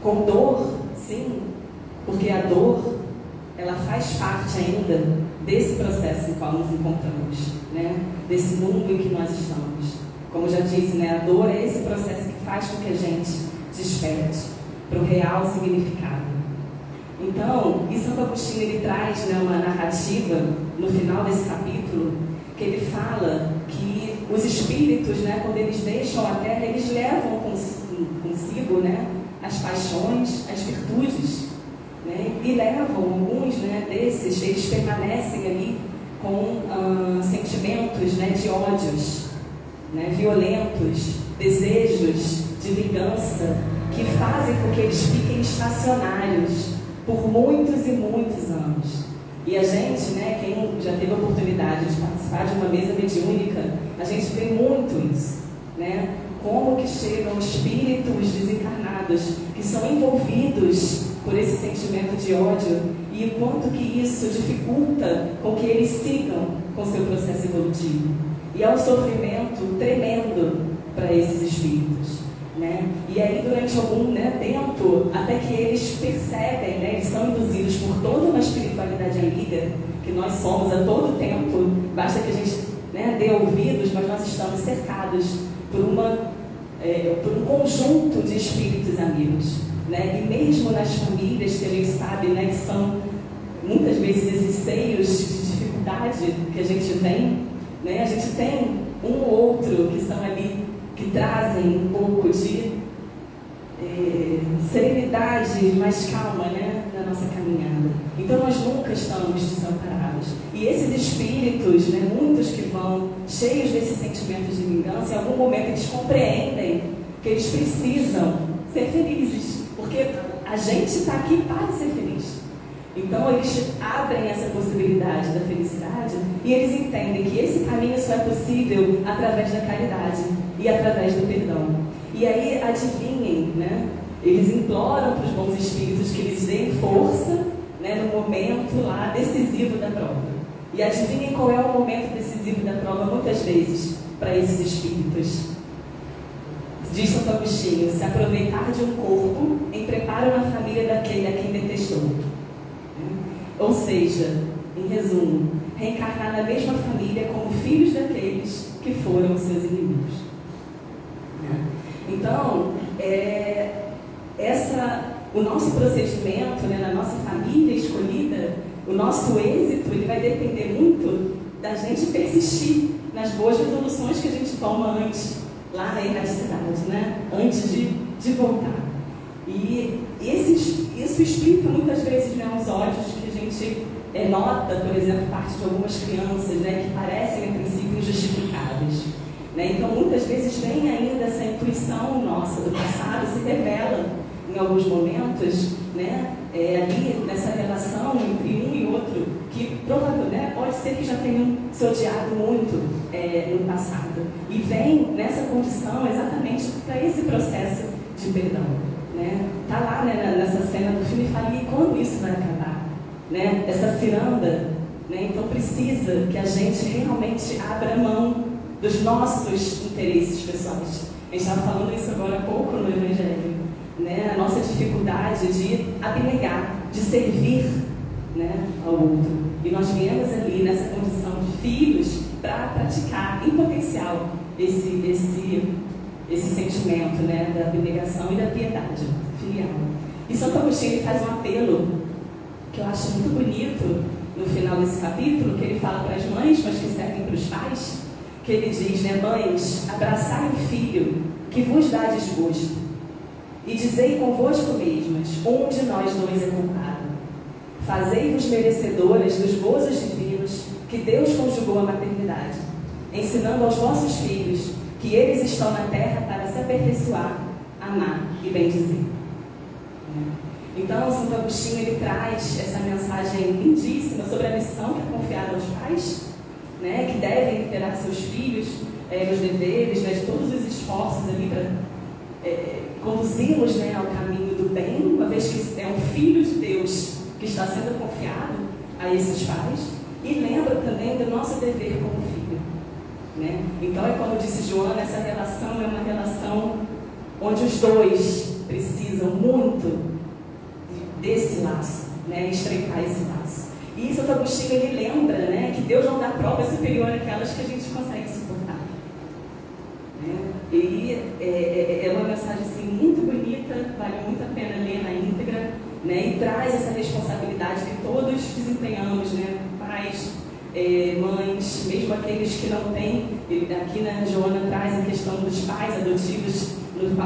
S2: com dor, sim, porque a dor, ela faz parte ainda desse processo em qual nos encontramos, né? Desse mundo em que nós estamos. Como eu já disse, né? A dor é esse processo que faz com que a gente desperte para o real significado. Então, e Santo Agostinho, ele traz, né, uma narrativa no final desse capítulo, que ele fala que os espíritos, né, quando eles deixam a Terra, eles levam consigo, né, as paixões, as virtudes, né, e levam alguns, né, desses, eles permanecem ali com sentimentos, né, de ódios, né, violentos, desejos de vingança, que fazem com que eles fiquem estacionários por muitos e muitos anos. E a gente, né, quem já teve a oportunidade de participar de uma mesa mediúnica, a gente vê muito isso, né? Como que chegam espíritos desencarnados que são envolvidos por esse sentimento de ódio e o quanto que isso dificulta com que eles sigam com seu processo evolutivo. E é um sofrimento tremendo para esses espíritos, né? E aí durante algum, né, tempo, até que eles percebem, né, eles são induzidos por toda uma espiritualidade amiga, que nós somos a todo tempo, basta que a gente, né, dê ouvidos, mas nós estamos cercados por um conjunto de espíritos amigos, né? E mesmo nas famílias que a gente sabe, né, que são muitas vezes esses seios de dificuldade que a gente tem, né? A gente tem um ou outro que são ali, que trazem um pouco de serenidade, mais calma, né, na nossa caminhada. Então nós nunca estamos desamparados. E esses espíritos, né, muitos que vão cheios desses sentimentos de vingança, em algum momento eles compreendem que eles precisam ser felizes, porque a gente está aqui para ser feliz. Então eles abrem essa possibilidade da felicidade e eles entendem que esse caminho só é possível através da caridade e através do perdão. E aí, adivinhem, né? Eles imploram para os bons espíritos que eles deem força, né, no momento lá decisivo da prova. E adivinhem qual é o momento decisivo da prova, muitas vezes, para esses espíritos. Diz Santo Agostinho: se aproveitar de um corpo em preparo na família daquele a quem detestou. Ou seja, em resumo, reencarnar na mesma família como filhos daqueles que foram seus inimigos. Então, essa o nosso procedimento, né, na nossa família escolhida, o nosso êxito, ele vai depender muito da gente persistir nas boas resoluções que a gente toma antes, lá na erradicidade, né? Antes de voltar. E isso explica muitas vezes, né, os ódios que a gente nota, por exemplo, parte de algumas crianças, né, que parecem, a princípio, injustificáveis. Né? Então, muitas vezes, vem ainda essa intuição nossa do passado, se revela em alguns momentos, né, ali nessa relação entre um e outro, que provavelmente, né, pode ser que já tenham se odiado muito no passado. E vem nessa condição exatamente para esse processo de perdão. Né? Tá lá, né, nessa cena do filme, fala, e quando isso vai acabar? Né? Essa ciranda, né? Então precisa que a gente realmente abra mão dos nossos interesses pessoais. A gente estava falando isso agora há pouco no Evangelho, né? A nossa dificuldade de abnegar, de servir, né, ao outro. E nós viemos ali nessa condição de filhos para praticar em potencial esse sentimento, né, da abnegação e da piedade filial. E Santo Agostinho faz um apelo que eu acho muito bonito no final desse capítulo, que ele fala para as mães, mas que servem para os pais, que ele diz, né, mães, abraçai o filho que vos dá desgosto e dizei convosco mesmas, um de nós dois é culpado. Fazei-vos merecedoras dos gozos divinos que Deus conjugou à maternidade, ensinando aos vossos filhos que eles estão na terra para se aperfeiçoar, amar e bendizer. Então, Santo Agostinho, ele traz essa mensagem lindíssima sobre a missão que é confiada aos pais, né, que devem liderar seus filhos nos deveres, né, de todos os esforços ali para conduzi-los, né, ao caminho do bem, uma vez que é um filho de Deus que está sendo confiado a esses pais, e lembra também do nosso dever como filho. Né? Então, como disse Joana, essa relação é uma relação onde os dois precisam muito desse laço, né? Estreitar esse laço. E Santo Agostinho, ele lembra, né, que Deus não dá prova superior àquelas que a gente consegue suportar. Né? E é uma mensagem assim, muito bonita, vale muito a pena ler na íntegra, né? E traz essa responsabilidade que todos desempenhamos, né? Pais, mães, mesmo aqueles que não têm. Aqui na Joana traz a questão dos pais adotivos,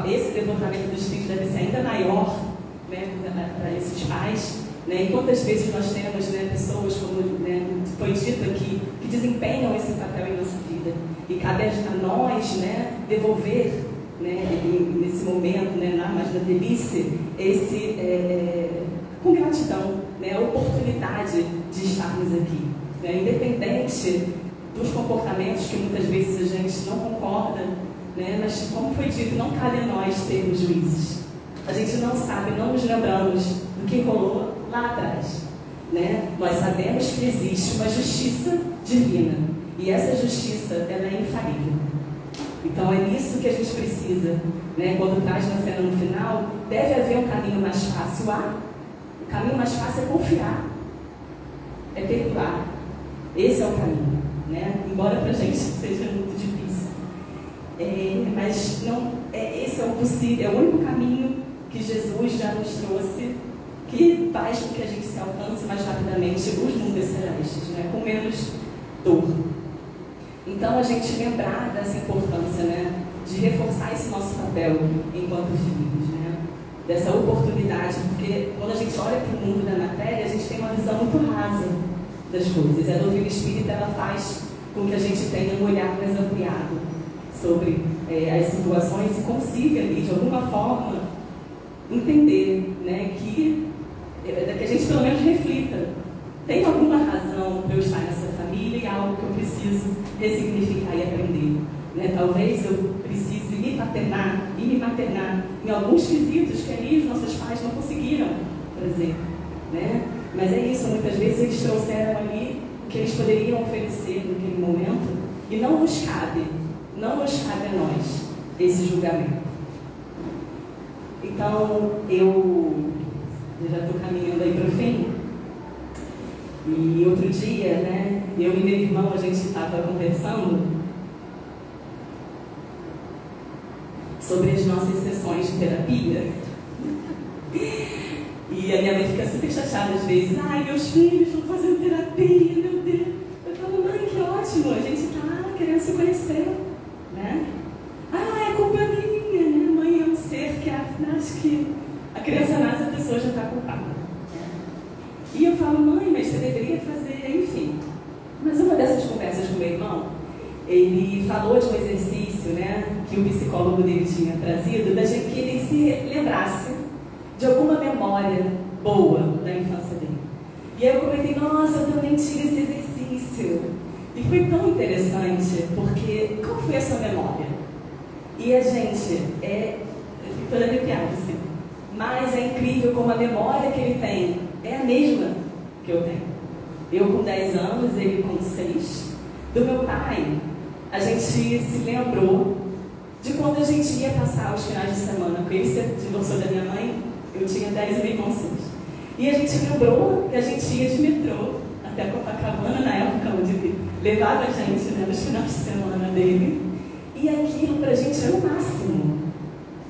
S2: esse devotamento dos filhos deve ser ainda maior, né, para esses pais. Né? E quantas vezes nós temos, né, pessoas, como, né, foi dito aqui, que desempenham esse papel em nossa vida. E cabe a nós, né, devolver, né, nesse momento, né, mais na velhice, com gratidão, né, a oportunidade de estarmos aqui. Né? Independente dos comportamentos que muitas vezes a gente não concorda, né? Mas, como foi dito, não cabe a nós sermos juízes. A gente não sabe, não nos lembramos do que rolou lá atrás. Né? Nós sabemos que existe uma justiça divina. E essa justiça, ela é infalível. Então, é nisso que a gente precisa. Né? Quando traz na cena no final, deve haver um caminho mais fácil. O caminho mais fácil é confiar. É perdoar. Esse é o caminho. Né? Embora para a gente seja muito difícil. Mas não, esse é o possível, é o único caminho que Jesus já nos trouxe, que faz com que a gente se alcance mais rapidamente os mundos celestes, né? Com menos dor. Então, a gente lembrar dessa importância, né, de reforçar esse nosso papel enquanto filhos, né? Dessa oportunidade, porque quando a gente olha para o mundo da matéria, a gente tem uma visão muito rasa das coisas. A doutrina espírita, ela faz com que a gente tenha um olhar mais ampliado sobre as situações e consiga ali, de alguma forma, entender, né, que a gente pelo menos reflita. Tem alguma razão para eu estar nessa família e algo que eu preciso ressignificar e aprender. Né? Talvez eu precise me maternar em alguns quesitos que ali os nossos pais não conseguiram trazer. Né? Mas é isso, muitas vezes eles trouxeram ali o que eles poderiam oferecer naquele momento e não nos cabe a nós esse julgamento. Então, eu já estou caminhando aí para o fim. E outro dia, né, eu e meu irmão, a gente estava conversando sobre as nossas sessões de terapia. E a minha mãe fica super chateada às vezes. Ai, meus filhos estão fazendo terapia, meu Deus. Eu falo, mãe, que ótimo, a gente está querendo se conhecer, né? Ah, é culpa minha, né? Mãe é um ser que acho que a criança nasce, a pessoa já está culpada. E eu falo, mãe, mas você deveria fazer, enfim. Mas uma dessas conversas com meu irmão, ele falou de um exercício, né, que o psicólogo dele tinha trazido, da gente que ele se lembrasse de alguma memória boa da infância dele. E aí eu comentei, nossa, eu também tive esse exercício. E foi tão interessante, porque qual foi a sua memória? E a gente, eu fico toda arrepiada, assim, mas é incrível como a memória que ele tem é a mesma que eu tenho. Eu com 10 anos, ele com 6. Do meu pai, a gente se lembrou de quando a gente ia passar os finais de semana, porque ele se divorciou da minha mãe, eu tinha 10 e meu irmão 6. E a gente lembrou que a gente ia de metrô até Copacabana, na época onde ele levava a gente, né, nos finais de semana dele. E aquilo pra gente era o máximo.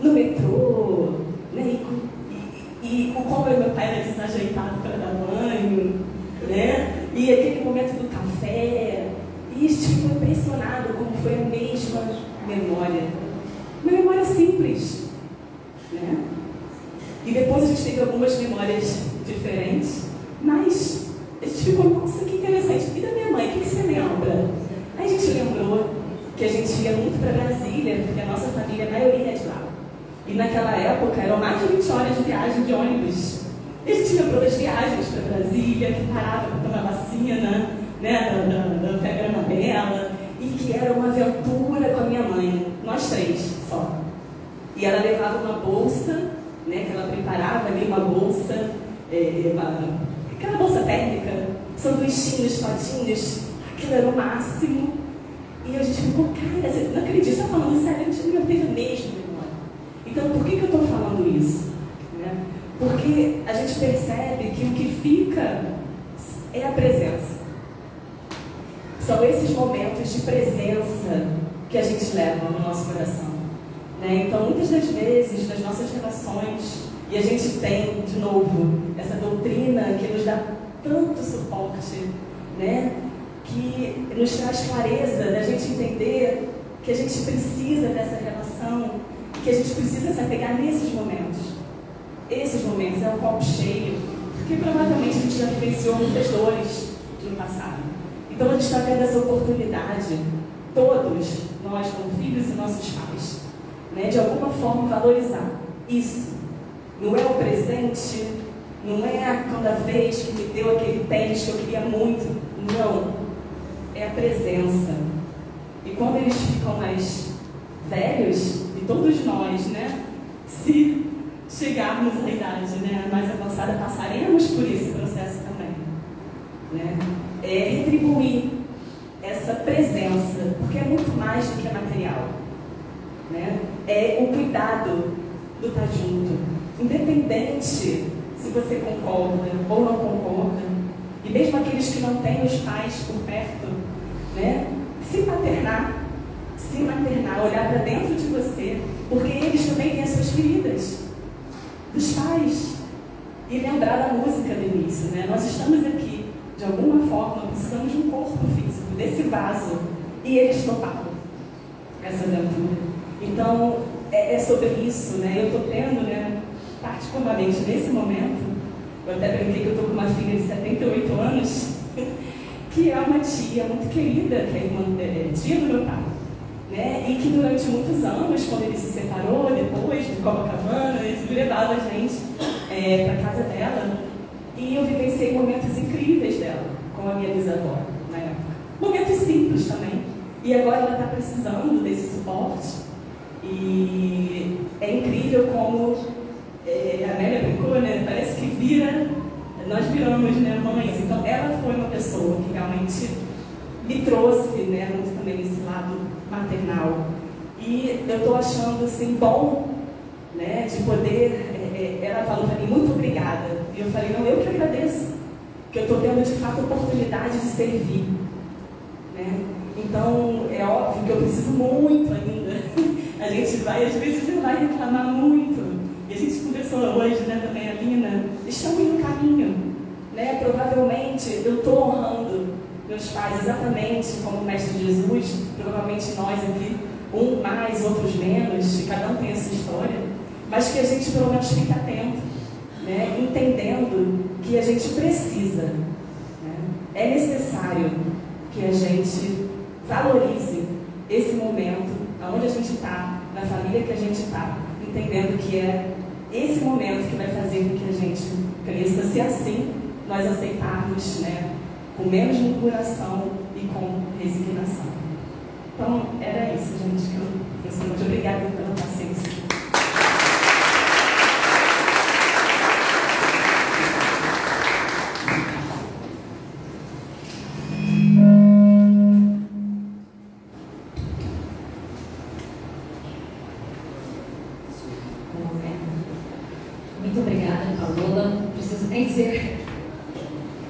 S2: No metrô, né, e como meu pai era desajeitado para dar banho, né? E aquele momento do café, e a gente ficou impressionado como foi a mesma memória. Uma memória simples, né? E depois a gente teve algumas memórias diferentes, mas a gente ficou, nossa, que interessante. E da minha mãe, o que você lembra? Aí a gente lembrou que a gente ia muito para Brasília, porque a nossa família, a maioria é de lá. E naquela época eram mais de 20 horas de viagem de ônibus. E a gente lembrou das viagens para Brasília, que parava para tomar vacina, né, da febre amarela, e que era uma aventura com a minha mãe, nós 3 só. E ela levava uma bolsa, né, que ela preparava ali, uma bolsa, aquela bolsa térmica, sanduichinhos, patinhos, aquilo era o máximo. E a gente ficou, cara, você não acredita, você está falando sério, a gente não teve a mesma memória. Então, por que eu estou falando isso? Né? Porque a gente percebe que o que fica é a presença. São esses momentos de presença que a gente leva no nosso coração. Né? Então, muitas das vezes, nas nossas relações, e a gente tem, de novo, essa doutrina que nos dá tanto suporte, né? Que nos traz clareza da gente entender que a gente precisa dessa relação, que a gente precisa se apegar nesses momentos. Esses momentos é um copo cheio, porque provavelmente a gente já vivenciou muitas dores no passado. Então a gente está tendo essa oportunidade, todos nós como filhos e nossos pais, né, de alguma forma valorizar isso. Não é o presente, não é cada vez que me deu aquele tênis que eu queria muito, não. É a presença. E quando eles ficam mais velhos, e todos nós, né, se chegarmos à idade, né, mais avançada, passaremos por esse processo também, né? É retribuir essa presença, porque é muito mais do que material, né? É o cuidado do estar junto, independente se você concorda ou não concorda, e mesmo aqueles que não têm os pais por perto, né? Se maternar, olhar para dentro de você, porque eles também têm as suas feridas dos pais. E lembrar da música do início, né? Nós estamos aqui, de alguma forma, precisamos de um corpo físico, desse vaso, e eles toparam essa aventura. Então, é sobre isso, né? Eu estou tendo, né, particularmente nesse momento, eu até brinquei que eu estou com uma filha de 78 anos, que é uma tia muito querida, que é irmã, tia do meu pai, né? E que durante muitos anos, quando ele se separou, depois de Copacabana, ele levava a gente para a casa dela, e eu vivenciei momentos incríveis dela com a minha bisavó na época. Momentos simples também. E agora ela está precisando desse suporte. E é incrível como a Amélia brincou, né? Parece que nós viramos, né, mães. Então ela foi uma pessoa que realmente me trouxe, né, muito também esse lado maternal. E eu estou achando assim bom, né, de poder. Ela falou para mim, muito obrigada. E eu falei, não, eu que agradeço, que eu estou tendo de fato a oportunidade de servir, né? Então é óbvio que eu preciso muito ainda. A gente vai, às vezes, vai reclamar muito. E a gente conversou hoje, né, também, a Lina, chame no caminho. Né? Provavelmente eu estou honrando meus pais exatamente como o Mestre Jesus, provavelmente nós aqui, um mais, outros menos, cada um tem essa história, mas que a gente pelo menos fique atento, né? Entendendo que a gente precisa, né? É necessário que a gente valorize esse momento, onde a gente está, na família que a gente está, entendendo que é esse momento que vai fazer com que a gente cresça, se assim nós aceitarmos, né, com menos murmuração e com resignação. Então, era isso, gente, que eu gostaria. Muito obrigada pela paciência.
S1: Muito obrigada, Paola. Não preciso nem dizer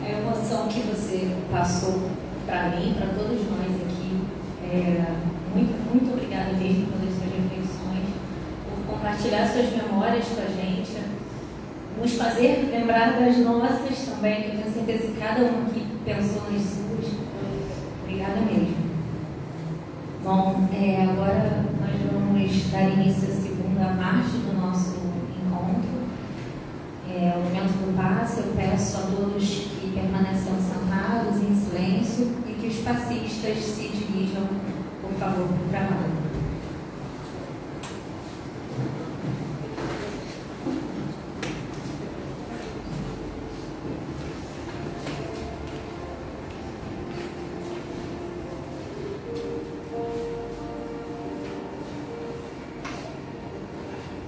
S1: a emoção que você passou para mim, para todos nós aqui. Muito obrigada mesmo pelas suas reflexões, por compartilhar suas memórias com a gente, nos fazer lembrar das nossas também, que eu tenho certeza que cada um aqui pensou nas suas. Obrigada mesmo. Bom, agora nós vamos dar início à segunda parte do nosso encontro. O momento do passe, eu peço a todos que permaneçam sentados em silêncio e que os passistas se dirijam, por favor, para o trabalho.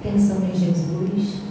S1: Pensando em Jesus,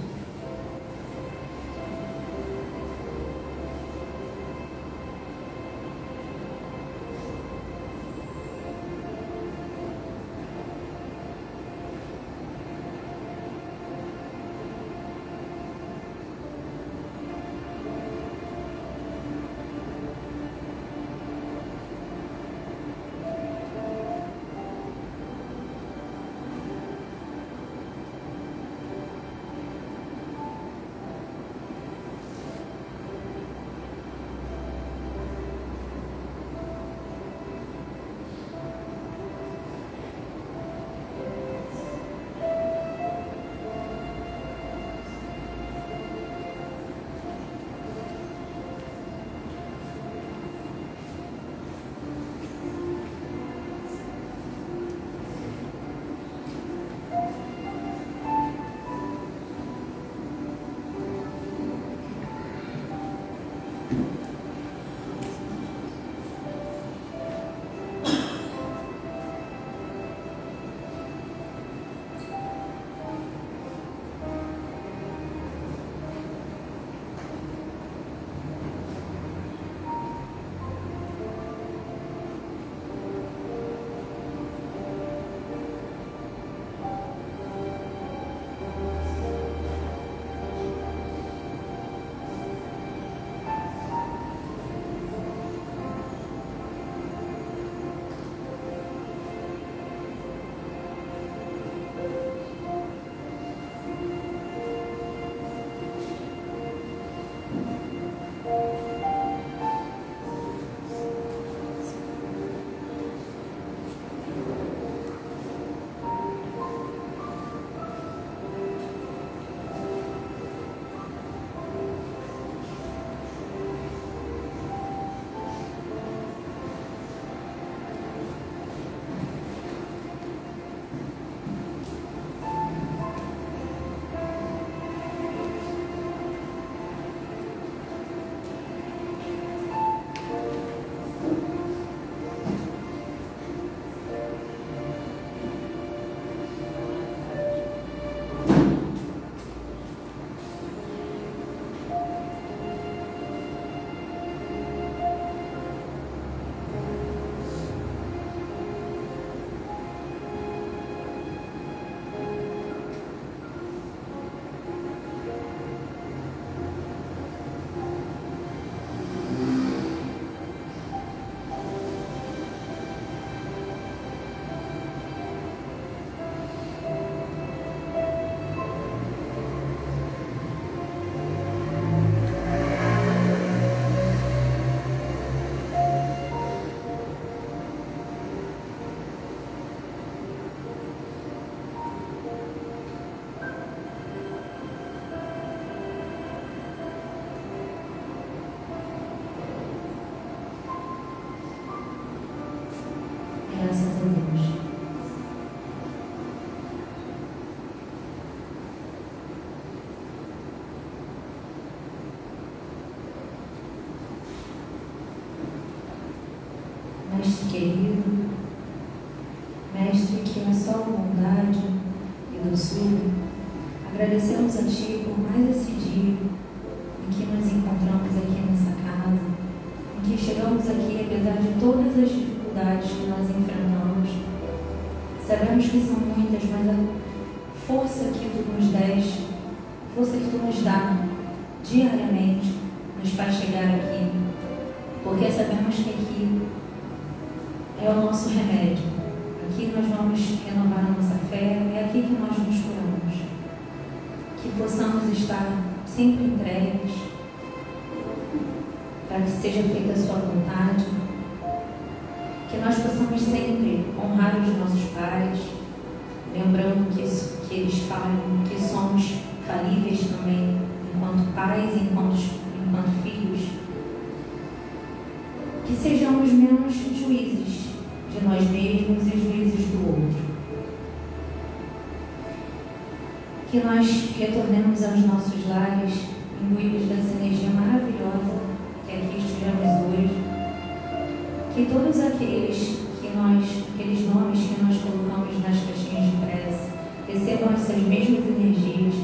S1: Mestre querido, Mestre que é só bondade e doçura, agradecemos a Ti por mais esse dia em que nos encontramos aqui nessa casa, em que chegamos aqui apesar de todas as dificuldades que nós enfrentamos. Sabemos que são muitas, mas a força que Tu nos deste, a força que Tu nos dá diariamente, nos faz chegar aqui, porque sabemos que aqui é o nosso remédio. Aqui nós vamos renovar a nossa fé, é aqui que nós nos curamos. Que possamos estar sempre entregues para que seja feita a Sua vontade. Que nós possamos sempre honrar os nossos pais, lembrando que eles falham, que somos falíveis também, enquanto pais, enquanto filhos. Que sejamos menos juízes de nós mesmos e juízes do outro. Que nós retornemos aos nossos lares imbuídos dessa energia maravilhosa que aqui estivemos hoje. Que todos aqueles nomes que nós colocamos nas caixinhas de prece recebam essas mesmas energias